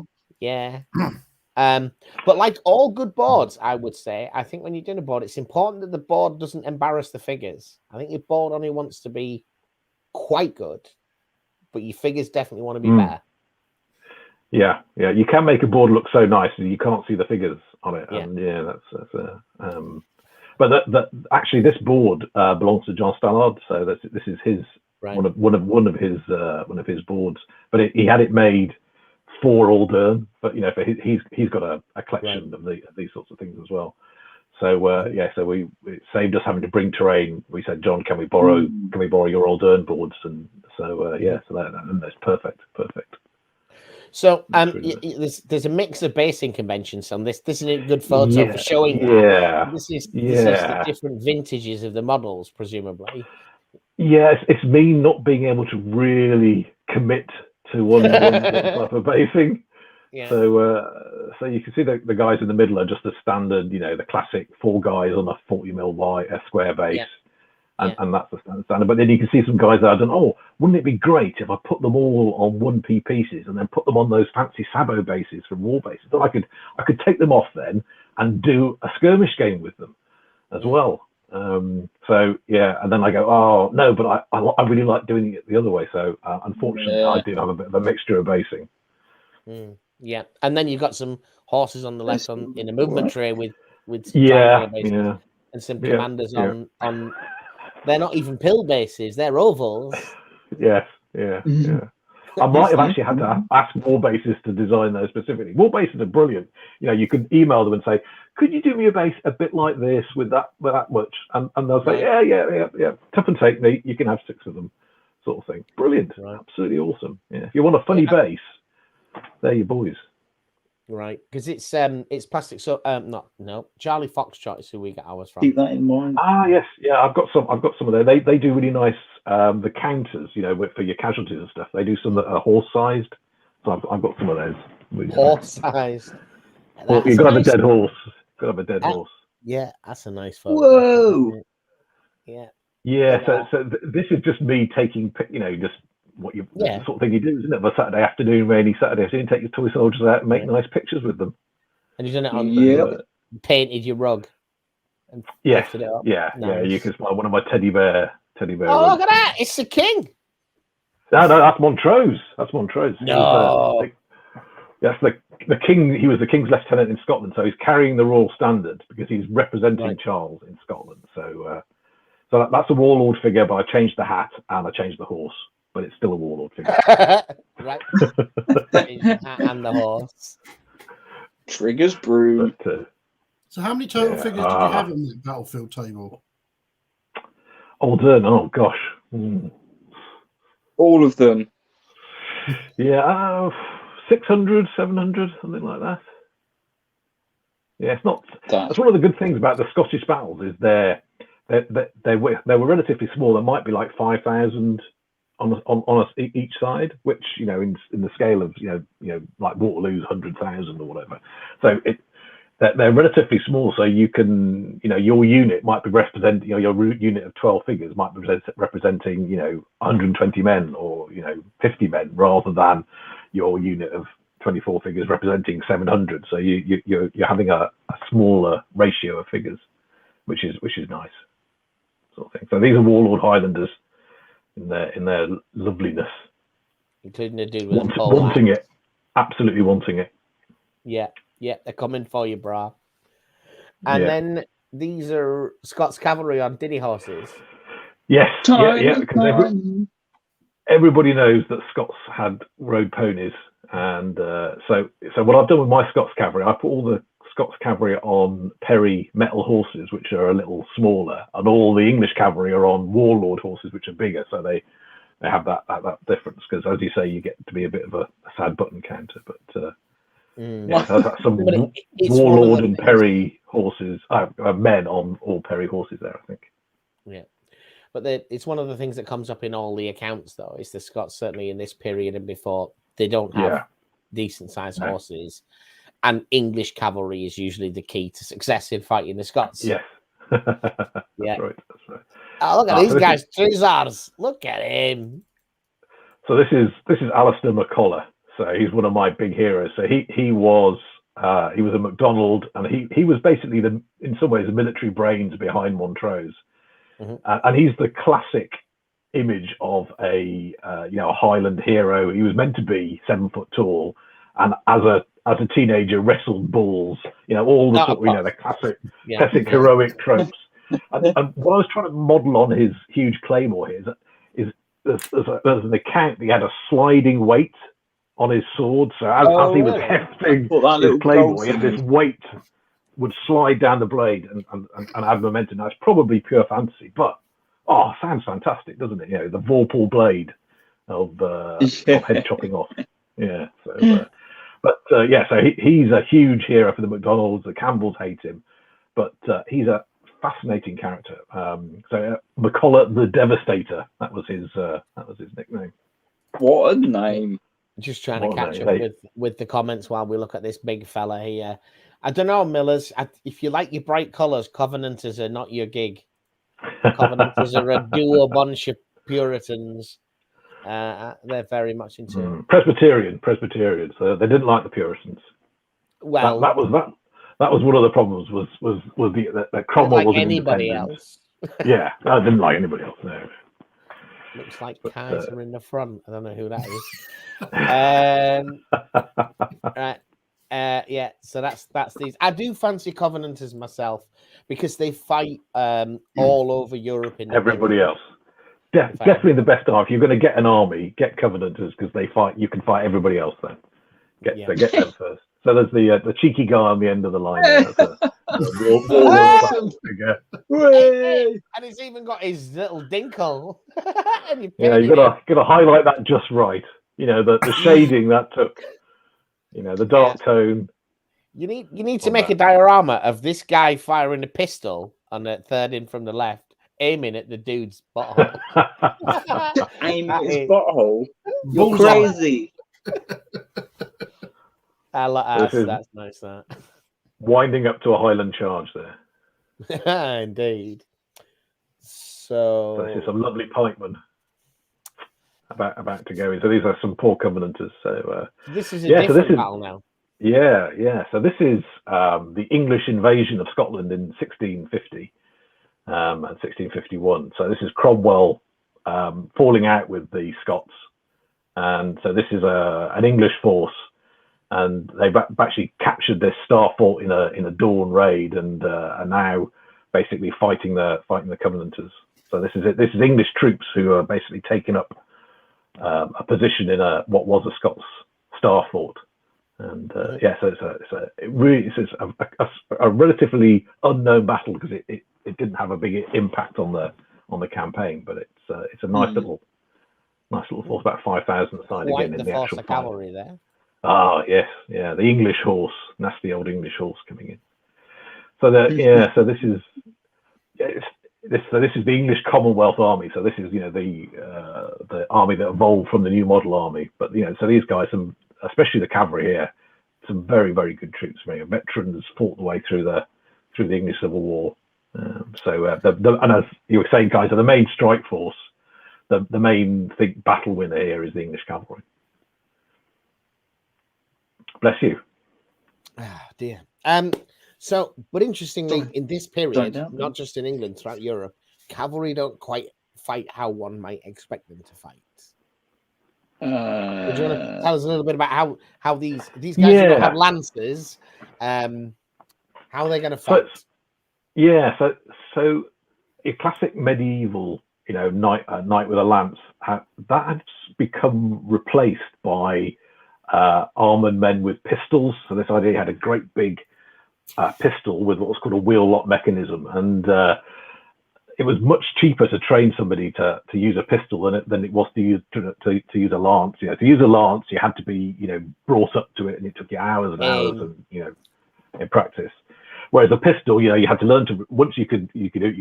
Speaker 1: But like all good boards, I would say, I think when you're doing a board, it's important that the board doesn't embarrass the figures. I think your board only wants to be quite good, but your figures definitely want to be better.
Speaker 4: Yeah. You can make a board look so nice and you can't see the figures on it. And but actually this board belongs to John Stallard, so this is his one of his boards. But he had it made for Aldern, but for he's got a collection of these sorts of things as well. So so it saved us having to bring terrain. We said, John, can we borrow your Aldern boards? And so that's perfect.
Speaker 1: So there's a mix of basing conventions on this. This is a good photo for showing that. This is the different vintages of the models, presumably.
Speaker 4: Yes, it's me not being able to really commit to one type of basing.
Speaker 1: Yeah.
Speaker 4: So you can see the guys in the middle are just the standard, the classic 4 guys on a 40mm wide square base. And that's the standard. But then you can see some guys that have done, wouldn't it be great if I put them all on 1p pieces and then put them on those fancy Sabo bases from war bases? So I could take them off then and do a skirmish game with them as well. And then I go, no, but I really like doing it the other way. So unfortunately, I do have a bit of a mixture of basing.
Speaker 1: Yeah, and then you've got some horses on the left in a movement tray with
Speaker 4: and
Speaker 1: some commanders on. They're not even pill bases; they're ovals.
Speaker 4: Yes. I might have actually had to ask war bases to design those specifically. War bases are brilliant. You can email them and say, could you do me a base a bit like this with that much? And they'll say, yeah. Tough and take me. You can have 6 of them, sort of thing. Brilliant. Right. Absolutely awesome. Yeah. If you want a funny base, they're your boys.
Speaker 1: Right, because it's plastic. So no, Charlie Foxtrot is who we get ours from.
Speaker 2: Keep that in mind.
Speaker 4: Yes, I've got some of there. They do really nice the counters, for your casualties and stuff. They do some that are horse sized. So I've got some of those.
Speaker 1: Horse sized.
Speaker 4: Well, you've got to have a dead horse. Horse.
Speaker 1: Yeah, that's a nice photo.
Speaker 2: Whoa.
Speaker 1: Yeah.
Speaker 4: So this is just me taking, just what you the sort of thing you do, isn't it? On a Saturday afternoon, rainy Saturday afternoon, take your toy soldiers out and make nice pictures with them.
Speaker 1: And you've done it on painted your rug. And lifted it up.
Speaker 4: Yeah. You can smile one of my teddy bear.
Speaker 1: Oh, look at that! It's the king.
Speaker 4: No, that's Montrose.
Speaker 1: No.
Speaker 4: That's the king. He was the king's lieutenant in Scotland, so he's carrying the royal standard because he's representing Charles in Scotland. So So that's a warlord figure, but I changed the hat and I changed the horse, but it's still a warlord figure.
Speaker 1: Right. The hat and the horse.
Speaker 2: Triggers brew.
Speaker 3: So how many total figures did you have on the battlefield table?
Speaker 4: Oh gosh.
Speaker 2: All of them.
Speaker 4: Yeah, 600, 700, something like that. Yeah, it's not. That's one of the good things about the Scottish battles is they were relatively small. There might be like 5,000 on each side, which in the scale of like Waterloo's 100,000 or whatever. So they're relatively small. So you can your unit might be representing your root unit of 12 figures might be representing 120 men or 50 men rather than your unit of 24 figures representing 700. So you're having a smaller ratio of figures, which is nice, sort of thing. So these are Warlord Highlanders in their loveliness,
Speaker 1: including the dude with
Speaker 4: wanting it, absolutely wanting it.
Speaker 1: Yeah, they're coming for you, brah. And then these are Scots cavalry on dinny horses.
Speaker 4: Yes, because everybody knows that Scots had rode ponies. And so what I've done with my Scots cavalry, I put all the Scots cavalry on Perry metal horses, which are a little smaller, and all the English cavalry are on Warlord horses, which are bigger. So they have that difference because, as you say, you get to be a bit of a sad button counter. But so that's some Warlord and Perry horses, men on all Perry horses there, I think.
Speaker 1: Yeah. But it's one of the things that comes up in all the accounts, though, is the Scots, certainly in this period and before, they don't have decent sized horses, and English cavalry is usually the key to success in fighting the Scots.
Speaker 4: Yes. That's right.
Speaker 1: Oh, look at these guys, Trizars. Look at him.
Speaker 4: So this is Alistair McCullough. So he's one of my big heroes. So he was a MacDonald, and he was basically in some ways the military brains behind Montrose. And he's the classic image of a Highland hero. He was meant to be 7 foot tall, and as a teenager wrestled bulls. All the the classic heroic tropes. And what I was trying to model on his huge claymore here is there's an account that he had a sliding weight on his sword. So as he was hefting his claymore, he had this weight would slide down the blade and add momentum. Now, it's probably pure fantasy, but sounds fantastic, doesn't it? The Vorpal blade of head chopping off. Yeah. So, so he's a huge hero for the MacDonalds. The Campbells hate him, but he's a fascinating character. So McCullough the Devastator. That was his nickname.
Speaker 2: What a name!
Speaker 1: Just trying to catch up with the comments while we look at this big fella here. I don't know, Millers. If you like your bright colours, Covenanters are not your gig. Covenanters are a duo bunch of Puritans. They're very much into
Speaker 4: Presbyterian. So they didn't like the Puritans.
Speaker 1: Well,
Speaker 4: that was one of the problems. Was that Cromwell
Speaker 1: like
Speaker 4: wasn't
Speaker 1: anybody
Speaker 4: independent.
Speaker 1: else.
Speaker 4: Yeah, I didn't like anybody else. No.
Speaker 1: Looks like Kaiser in the front. I don't know who that is. Right. So that's these. I do fancy Covenanters myself because they fight all over Europe.
Speaker 4: Everybody else, definitely the best army. If you're going to get an army, get Covenanters because they fight. You can fight everybody else then. Get them first. So there's the cheeky guy on the end of the line.
Speaker 1: And he's even got his little dinkle.
Speaker 4: You gotta highlight that just right. The shading that took. The dark tone.
Speaker 1: You need to make a diorama of this guy firing a pistol on the third in from the left, aiming at the dude's butthole.
Speaker 2: Aiming at his butthole? You're crazy.
Speaker 1: That's nice. That
Speaker 4: winding up to a Highland charge there.
Speaker 1: Indeed. So
Speaker 4: this is some lovely pikemen about to go in. So these are some poor Covenanters. So
Speaker 1: this is a different battle now.
Speaker 4: Yeah. So this is the English invasion of Scotland in 1650 and 1651. So this is Cromwell falling out with the Scots, and so this is an English force, and they've actually captured this star fort in a dawn raid, and are now basically fighting the Covenanters. So this is it. This is English troops who are basically taking up a position in what was a Scots star fort. And yeah, so it's a relatively unknown battle because it didn't have a big impact on the campaign, but it's a nice little force, about 5,000 aside again in the actual fight.
Speaker 1: Cavalry there.
Speaker 4: Ah, yes, yeah, the English horse, nasty old English horse coming in. So so this is the English Commonwealth Army. So this is the army that evolved from the new model army. But so these guys, especially the cavalry here, some very, very good troops. Veterans fought the way through the English Civil War. And as you were saying, guys, the main strike force, the main battle winner here is the English cavalry. Bless you.
Speaker 1: Ah, dear. But interestingly, in this period, not just in England, throughout Europe, cavalry don't quite fight how one might expect them to fight. Do you want to tell us a little bit about how these guys who don't have lances, how they're going to fight?
Speaker 4: So a classic medieval, knight with a lance, that has become replaced by armored men with pistols. So this idea had a great big pistol with what's called a wheel lock mechanism, and it was much cheaper to train somebody to use a pistol than it was to use a lance. To use a lance, you had to be brought up to it, and it took you hours and hours, and in practice. Whereas a pistol, you had to learn to. Once you could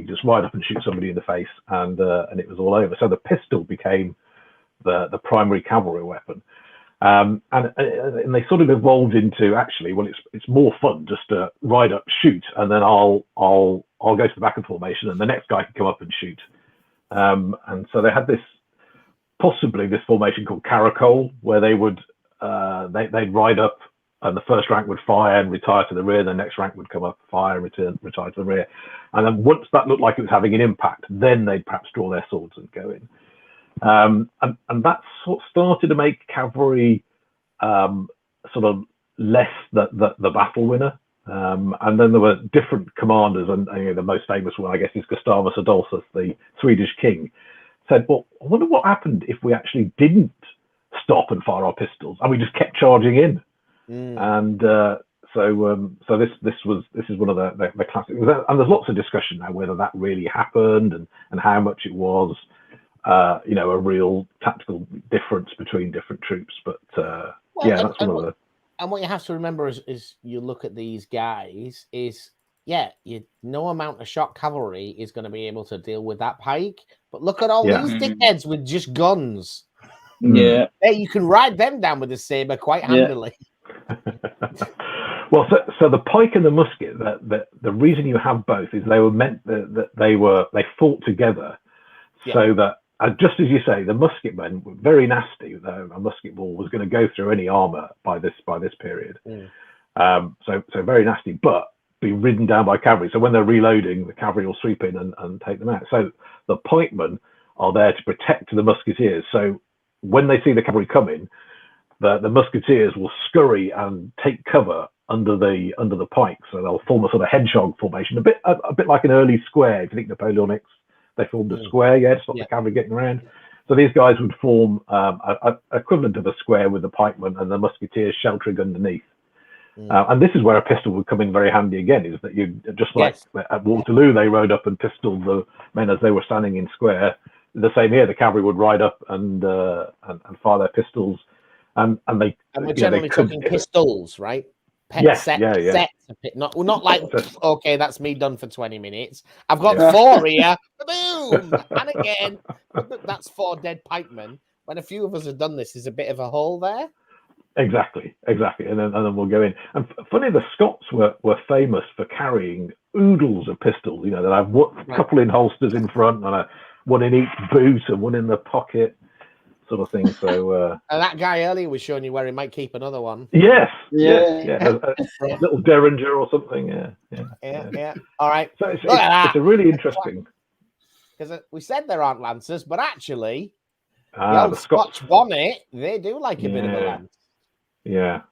Speaker 4: just ride up and shoot somebody in the face, and it was all over. So the pistol became the primary cavalry weapon. And they sort of evolved into it's more fun just to ride up, shoot, and then I'll go to the back of formation, and the next guy can come up and shoot. And so they had this formation called caracole, where they would they'd ride up, and the first rank would fire and retire to the rear. The next rank would come up, fire, and retire to the rear. And then once that looked like it was having an impact, then they'd perhaps draw their swords and go in. And that sort of started to make cavalry sort of less the battle winner. And then there were different commanders, and the most famous one, I guess, is Gustavus Adolphus, the Swedish king, said, well, I wonder what happened if we actually didn't stop and fire our pistols and we just kept charging in. And so this is one of the classics, and there's lots of discussion now whether that really happened and how much it was a real tactical difference between different troops. But that's one of the.
Speaker 1: And what you have to remember is you look at these guys no amount of shock cavalry is going to be able to deal with that pike. But look at all these dickheads with just guns.
Speaker 2: Yeah,
Speaker 1: you can ride them down with a saber quite handily.
Speaker 4: Well, so the pike and the musket, the reason you have both is they were meant that they fought together, so that just as you say, the musket men were very nasty. Though a musket ball was going to go through any armor by this period, so very nasty, but be ridden down by cavalry. So when they're reloading, the cavalry will sweep in and take them out. So the pikemen are there to protect the musketeers. So when they see the cavalry coming, the musketeers will scurry and take cover under the pike. So they'll form a sort of hedgehog formation, a bit like an early square. If you think Napoleonics, they formed a square, to stop the cavalry getting around. So these guys would form a equivalent of a square with the pikemen and the musketeers sheltering underneath. And this is where a pistol would come in very handy again, is that you just like at Waterloo, they rode up and pistoled the men as they were standing in square. The same here, the cavalry would ride up and fire their pistols. And
Speaker 1: we're generally talking pistols, right? Sets. Not like, okay, that's me done for 20 minutes. I've got 4 here. Boom! And again, that's 4 dead pikemen. When a few of us have done this, there's a bit of a hole there.
Speaker 4: Exactly. And then we'll go in. And funny, the Scots were famous for carrying oodles of pistols. They have a couple in holsters in front, and one in each boot and one in the pocket, sort of thing. So
Speaker 1: that guy earlier was showing you where he might keep another one.
Speaker 4: Yes. A little derringer or something. Yeah.
Speaker 1: All right.
Speaker 4: So it's a really interesting.
Speaker 1: Because we said there aren't lancers, but actually,
Speaker 4: the
Speaker 1: Scotch bonnet, they do like a bit of a lance.
Speaker 4: Yeah.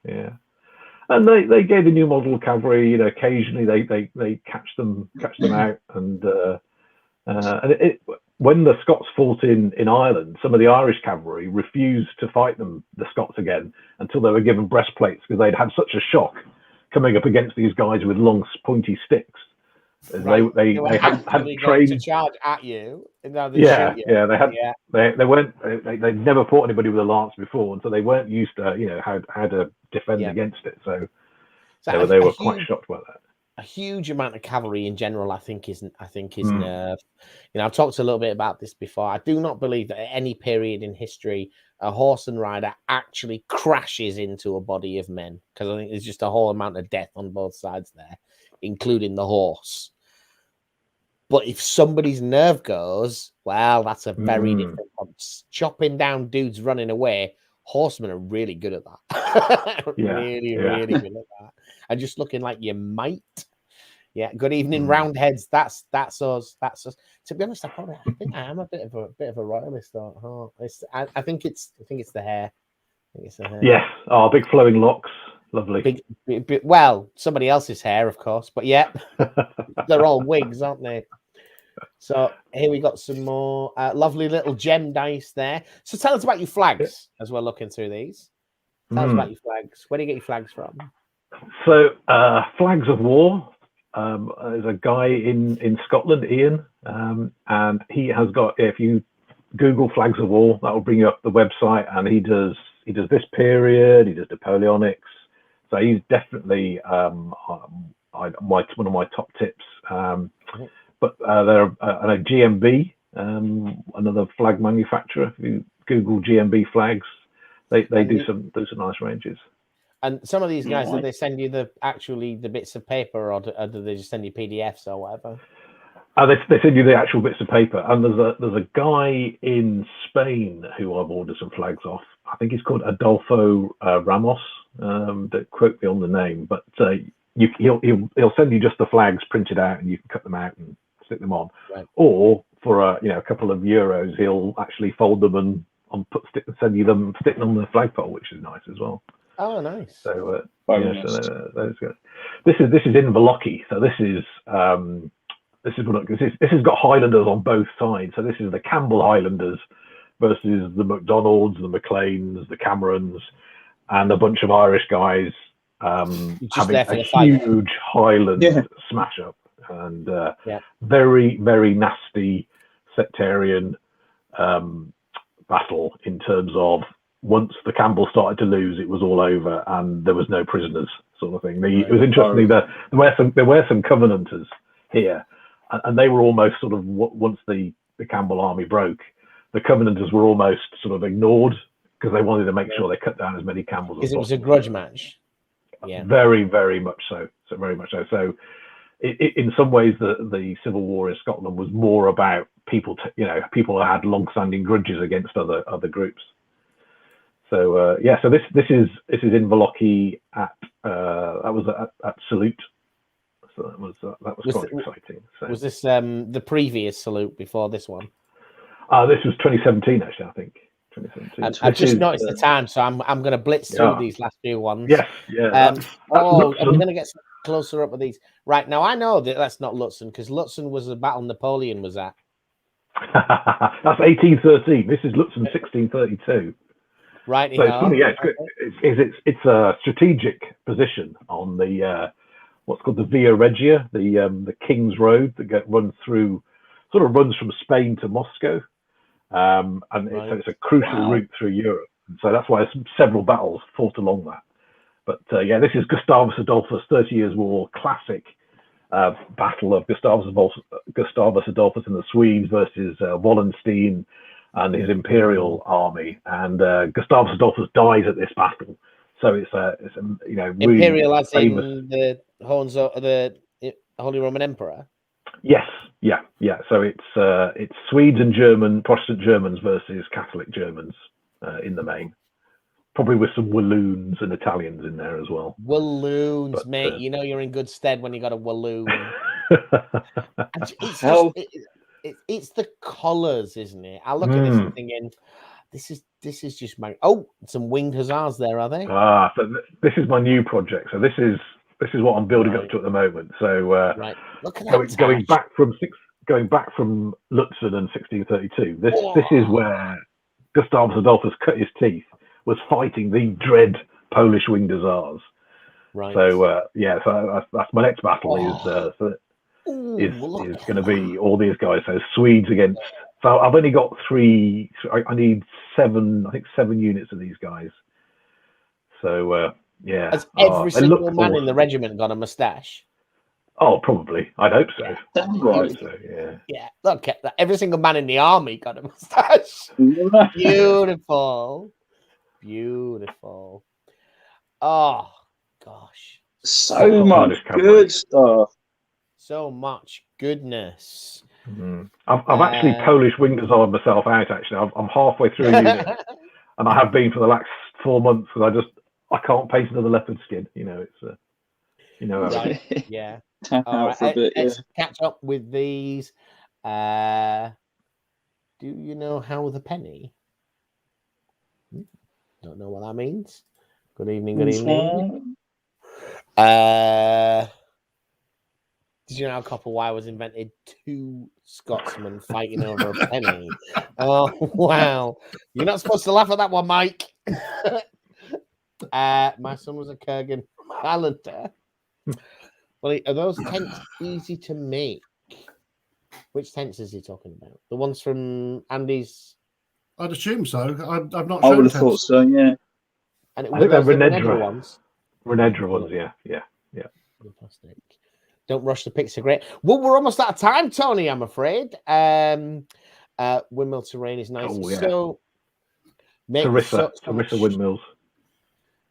Speaker 4: And they gave the new model cavalry, occasionally they catch them out, and when the Scots fought in Ireland, some of the Irish cavalry refused to fight the Scots again until they were given breastplates, because they'd had such a shock coming up against these guys with long pointy sticks.
Speaker 1: Right.
Speaker 4: They had trained
Speaker 1: to charge at you.
Speaker 4: Yeah, they weren't. They'd never fought anybody with a lance before, and so they weren't used to how to defend against it. So they were quite shocked about that.
Speaker 1: A huge amount of cavalry in general, I think, is nerve. I've talked a little bit about this before. I do not believe that at any period in history a horse and rider actually crashes into a body of men, because I think there's just a whole amount of death on both sides there, including the horse. But if somebody's nerve goes, well, that's a very different one. Chopping down dudes running away, horsemen are really good at that. Really good at that. And just looking like you might. Yeah. Good evening, Roundheads. That's us. That's us. To be honest, I think I am a bit of a royalist. I think it's the hair.
Speaker 4: Yes. Oh, big flowing locks. Lovely.
Speaker 1: Well, somebody else's hair, of course, but yeah, they're all wigs, aren't they? So here we got some more lovely little gem dice there. So tell us about your flags as we're looking through these. Tell us about your flags. Where do you get your flags from?
Speaker 4: So Flags of War. There's a guy in Scotland, Ian, and he has got. If you Google Flags of War, that will bring you up the website, and he does this period. He does Napoleonics. So he's definitely one of my top tips. But there are GMB, another flag manufacturer. If you Google GMB flags, they do some nice ranges.
Speaker 1: And some of these guys, do they send you the bits of paper, or do they just send you PDFs or whatever?
Speaker 4: They send you the actual bits of paper. And there's a guy in Spain who I've ordered some flags off. I think he's called Adolfo Ramos. Don't quote me on the name, but he'll send you just the flags printed out, and you can cut them out and stick them on. Right. Or for a couple of euros, he'll actually fold them and send you them sticking on the flagpole, which is nice as well.
Speaker 1: Oh, nice.
Speaker 4: So, this is in Voloki. So this has got Highlanders on both sides. So this is the Campbell Highlanders versus the MacDonalds, the MacLeans, the Camerons, and a bunch of Irish guys having a huge Highland smash up, and very, very nasty sectarian battle in terms of, once the Campbells started to lose, it was all over, and there was no prisoners, sort of thing. It was interesting that there were some Covenanters here, and they were almost sort of, once the Campbell army broke, the Covenanters were almost sort of ignored, because they wanted to make sure they cut down as many Campbells as possible.
Speaker 1: Because it was a grudge match. Yeah,
Speaker 4: very, very much so. Very much so. So, in some ways, the Civil War in Scotland was more about people who had long-standing grudges against other groups. So so this is in Voloki at Salute. So that was quite exciting. So.
Speaker 1: Was this the previous Salute before this one?
Speaker 4: This was 2017, actually, I think. 2017.
Speaker 1: I've just noticed the time, so I'm going to blitz through these last few ones.
Speaker 4: Yes, yeah.
Speaker 1: I'm going to get closer up with these. Right, now I know that's not Lutzen, because Lutzen was the battle Napoleon was at.
Speaker 4: That's 1813. This is Lutzen 1632.
Speaker 1: Right.
Speaker 4: So it's funny, it's a strategic position on the what's called the Via Regia, the King's Road that runs from Spain to Moscow, and so it's a crucial route through Europe. And so that's why there's several battles fought along that. But this is Gustavus Adolphus, 30 Years' War, classic battle of Gustavus Adolphus and the Swedes versus Wallenstein and his imperial army, and Gustavus Adolphus dies at this battle. So it's really
Speaker 1: imperial as
Speaker 4: famous.
Speaker 1: In the Holy Roman Emperor.
Speaker 4: Yes, yeah. So it's Swedes and Protestant Germans versus Catholic Germans in the main. Probably with some Walloons and Italians in there as well.
Speaker 1: Walloons, mate. You're in good stead when you got a Walloon. It's the colours, isn't it? I look at this and thinking, this is just my some winged hussars there, are they?
Speaker 4: So this is my new project. So this is what I'm building up to at the moment. So
Speaker 1: Look at that.
Speaker 4: going back from going back from Lutzen and 1632. This is where Gustavus Adolphus cut his teeth, was fighting the dread Polish winged hussars.
Speaker 1: Right.
Speaker 4: So so that's my next battle is going to be all these guys. So Swedes against. So I've only got 3. I need 7. I think 7 units of these guys. So
Speaker 1: Has every single man in the regiment got a moustache?
Speaker 4: Oh, probably. I'd hope so.
Speaker 2: Right.
Speaker 4: So, yeah.
Speaker 1: Yeah. Look at that. Every single man in the army got a moustache. Beautiful. Beautiful. Oh gosh.
Speaker 2: So much good stuff.
Speaker 1: So much goodness.
Speaker 4: I've actually Polish winged hussar myself out. Actually, I'm halfway through a unit, and I have been for the last 4 months because I can't paint another leopard skin. It's
Speaker 1: right. Yeah. All right. Let's catch up with these. Do you know how the penny? Don't know what that means. Good evening. Good evening. Did you know how copper wire was invented? 2 Scotsmen fighting over a penny. Oh wow! You're not supposed to laugh at that one, Mike. My son was a Kurgan Islander. Well, are those tents easy to make? Which tents is he talking about? The ones from Andy's?
Speaker 3: I'd assume so. I've not.
Speaker 2: I would have thought so. Yeah.
Speaker 1: And
Speaker 4: I think they're
Speaker 1: Renedra ones.
Speaker 4: Renedra ones. Yeah.
Speaker 1: Fantastic. Don't rush the picks are great. Well, we're almost out of time, Tony. I'm afraid. Windmill terrain is nice.
Speaker 4: Oh, yeah.
Speaker 1: So,
Speaker 4: Sarissa windmills.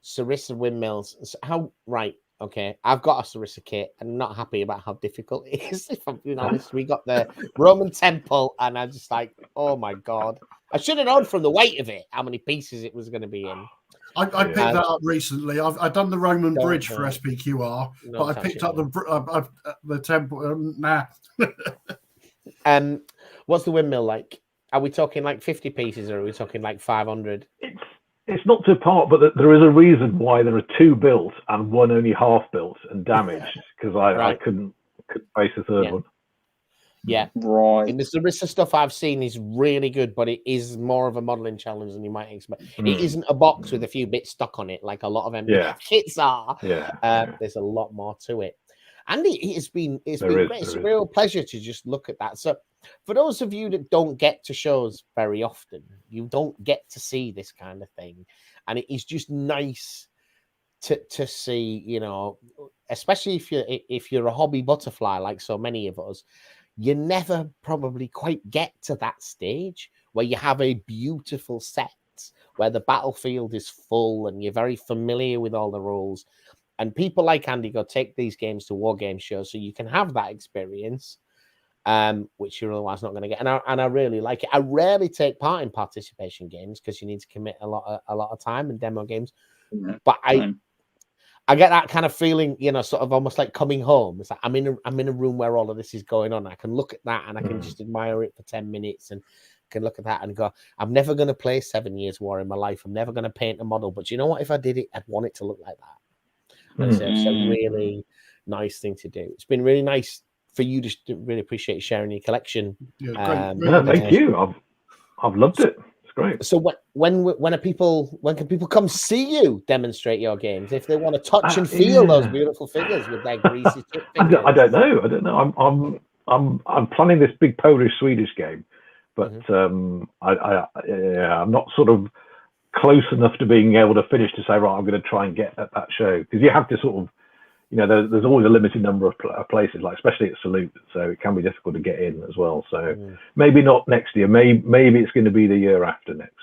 Speaker 1: Sarissa windmills. So how? Right. Okay. I've got a Sarissa kit. I'm not happy about how difficult it is. If I'm being honest, we got the Roman temple, and I'm just like, oh my god! I should have known from the weight of it how many pieces it was going to be in.
Speaker 3: I picked that up recently. I've done the Roman bridge for SPQR, but I picked up the temple. Nah.
Speaker 1: What's the windmill like? Are we talking like 50 pieces, or are we talking like 500?
Speaker 4: It's not to part, but there is a reason why there are 2 built and 1 only half built and damaged, because I couldn't face a third one.
Speaker 1: Yeah,
Speaker 2: right.
Speaker 1: And the Sarissa stuff I've seen is really good, but it is more of a modeling challenge than you might expect. It isn't a box with a few bits stuck on it like a lot of MfA kits are. There's a lot more to it. And it's been great. It's a real pleasure to just look at that. So for those of you that don't get to shows very often, you don't get to see this kind of thing. And it is just nice to see, especially if you're a hobby butterfly like so many of us. You never probably quite get to that stage where you have a beautiful set, where the battlefield is full and you're very familiar with all the rules. And people like Andy go take these games to war game shows so you can have that experience, which you're otherwise not going to get. And I really like it. I rarely take part in participation games because you need to commit a lot of time in demo games. But I get that kind of feeling, sort of almost like coming home. It's like I'm in a room where all of this is going on. I can look at that and I can just admire it for 10 minutes and can look at that and go, I'm never going to play 7 Years' War in my life. I'm never going to paint a model. But you know what? If I did it, I'd want it to look like that. And so it's a really nice thing to do. It's been really nice for you to really appreciate sharing your collection.
Speaker 4: Thank you. I've loved it. Great.
Speaker 1: So when can people come see you demonstrate your games if they want to touch and feel those beautiful figures with their greasy fingers?
Speaker 4: I don't know. I'm planning this big Polish Swedish game, but I'm not sort of close enough to being able to finish to say, right, I'm going to try and get at that show, because you have to sort of, there's always a limited number of places, like especially at Salute, so it can be difficult to get in as well. So maybe not next year. Maybe it's going to be the year after next.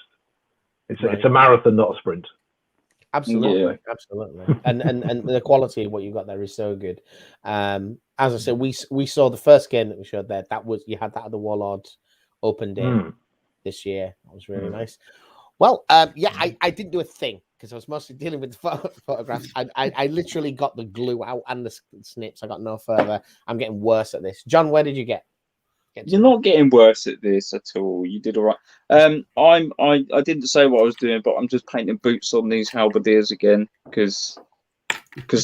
Speaker 4: It's a marathon, not a sprint.
Speaker 1: Absolutely, absolutely. And the quality of what you've got there is so good. As I said, we saw the first game that we showed there. You had that at the Warlord Open Day this year. That was really nice. Well, I didn't do a thing because I was mostly dealing with the photographs. I literally got the glue out and the snips. I got no further. I'm getting worse at this. John, where did you get?
Speaker 2: You're not getting worse at this at all. You did all right. I didn't say what I was doing, but I'm just painting boots on these halberdiers again because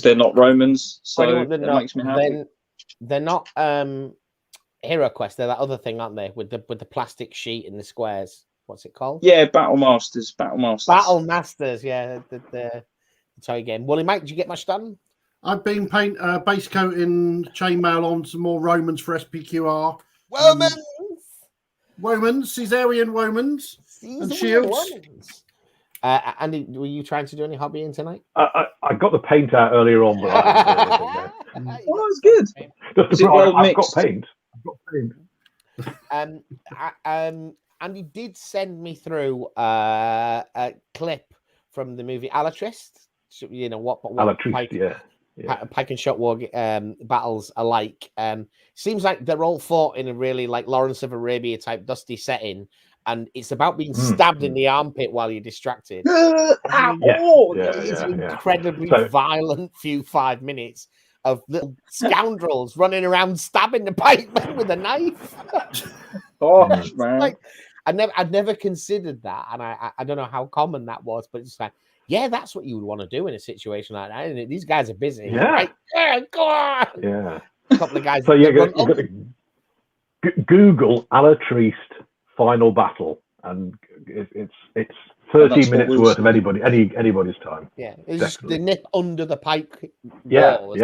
Speaker 2: they're not Romans, so that makes me happy.
Speaker 1: They're not Hero Quest. They're that other thing, aren't they? With the plastic sheet and the squares. What's it called?
Speaker 2: Yeah, Battle Masters. Battle Masters.
Speaker 1: Yeah, the toy game. Wally, Mike, did you get much done?
Speaker 3: I've been base coating chainmail on some more Romans for SPQR. Womans, Caesarean Womans, and shields.
Speaker 1: Andy, were you trying to do any hobbying tonight?
Speaker 4: I got the paint out earlier on, but I didn't do anything yet.
Speaker 2: Oh, that's good.
Speaker 4: I've got paint.
Speaker 1: Andy did send me through a clip from the movie Alatrist. You know what
Speaker 4: Alatrist,
Speaker 1: Pike and shot war battles are like. Seems like they're all fought in a really like Lawrence of Arabia type dusty setting, and it's about being stabbed in the armpit while you're distracted. It's an incredibly violent few 5 minutes of little scoundrels running around stabbing the pikemen with a knife.
Speaker 2: Gosh, man!
Speaker 1: Like I'd never considered that, and I don't know how common that was, but it's like, yeah, that's what you would want to do in a situation like that. And these guys are busy.
Speaker 4: Yeah.
Speaker 1: Right? Yeah, go on.
Speaker 4: Yeah.
Speaker 1: A couple of guys.
Speaker 4: So you've got to Google Alatrist final battle, and it's 30 minutes worth of anybody's time.
Speaker 1: Yeah, it's just the nip under the pike.
Speaker 4: Wall,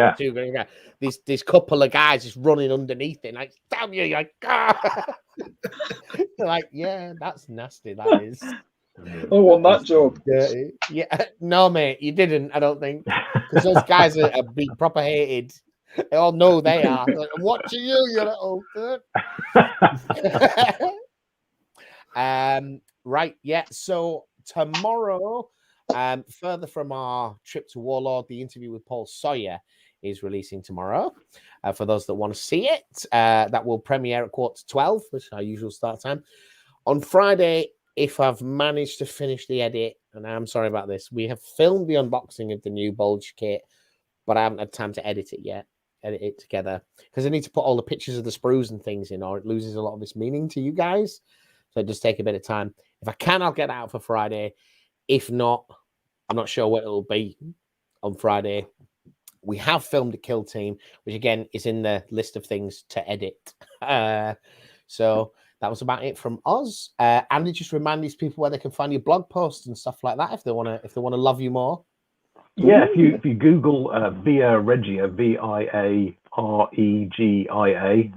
Speaker 1: This couple of guys just running underneath it, like, damn you, you're like, they're like, yeah, that's nasty. That is.
Speaker 2: I want that job.
Speaker 1: Yeah, no, mate, you didn't. I don't think, because those guys are being proper hated. They all know they are. Like, I'm watching you, you little good. Right, yeah. So tomorrow, further from our trip to Warlord, the interview with Paul Sawyer is releasing tomorrow. For those that want to see it, that will premiere at 11:45, which is our usual start time. On Friday, if I've managed to finish the edit, and I'm sorry about this, we have filmed the unboxing of the new Bulge kit, but I haven't had time to edit it together, because I need to put all the pictures of the sprues and things in, or it loses a lot of its meaning to you guys. So it does take a bit of time. If I can, I'll get it out for Friday. If not, I'm not sure what it'll be on Friday. We have filmed a kill team, which again is in the list of things to edit. So that was about it from us. Andy, just remind these people where they can find your blog posts and stuff like that if they want to love you more.
Speaker 4: Yeah, if you Google Via Regia, Viaregia,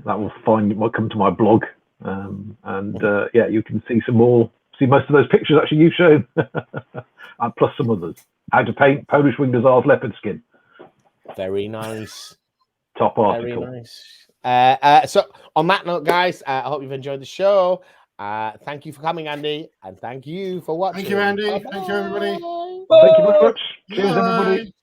Speaker 4: that will come to my blog, you can see most of those pictures actually you've shown, plus some others. How to paint Polish Winged Hussars leopard skin.
Speaker 1: Very nice.
Speaker 4: Top article.
Speaker 1: Very nice. So on that note, guys, I hope you've enjoyed the show. Thank you for coming, Andy, and thank you for watching.
Speaker 3: Thank you, Andy.
Speaker 1: Bye-bye.
Speaker 3: Thank you, everybody.
Speaker 4: Thank you very much. Cheers, everybody.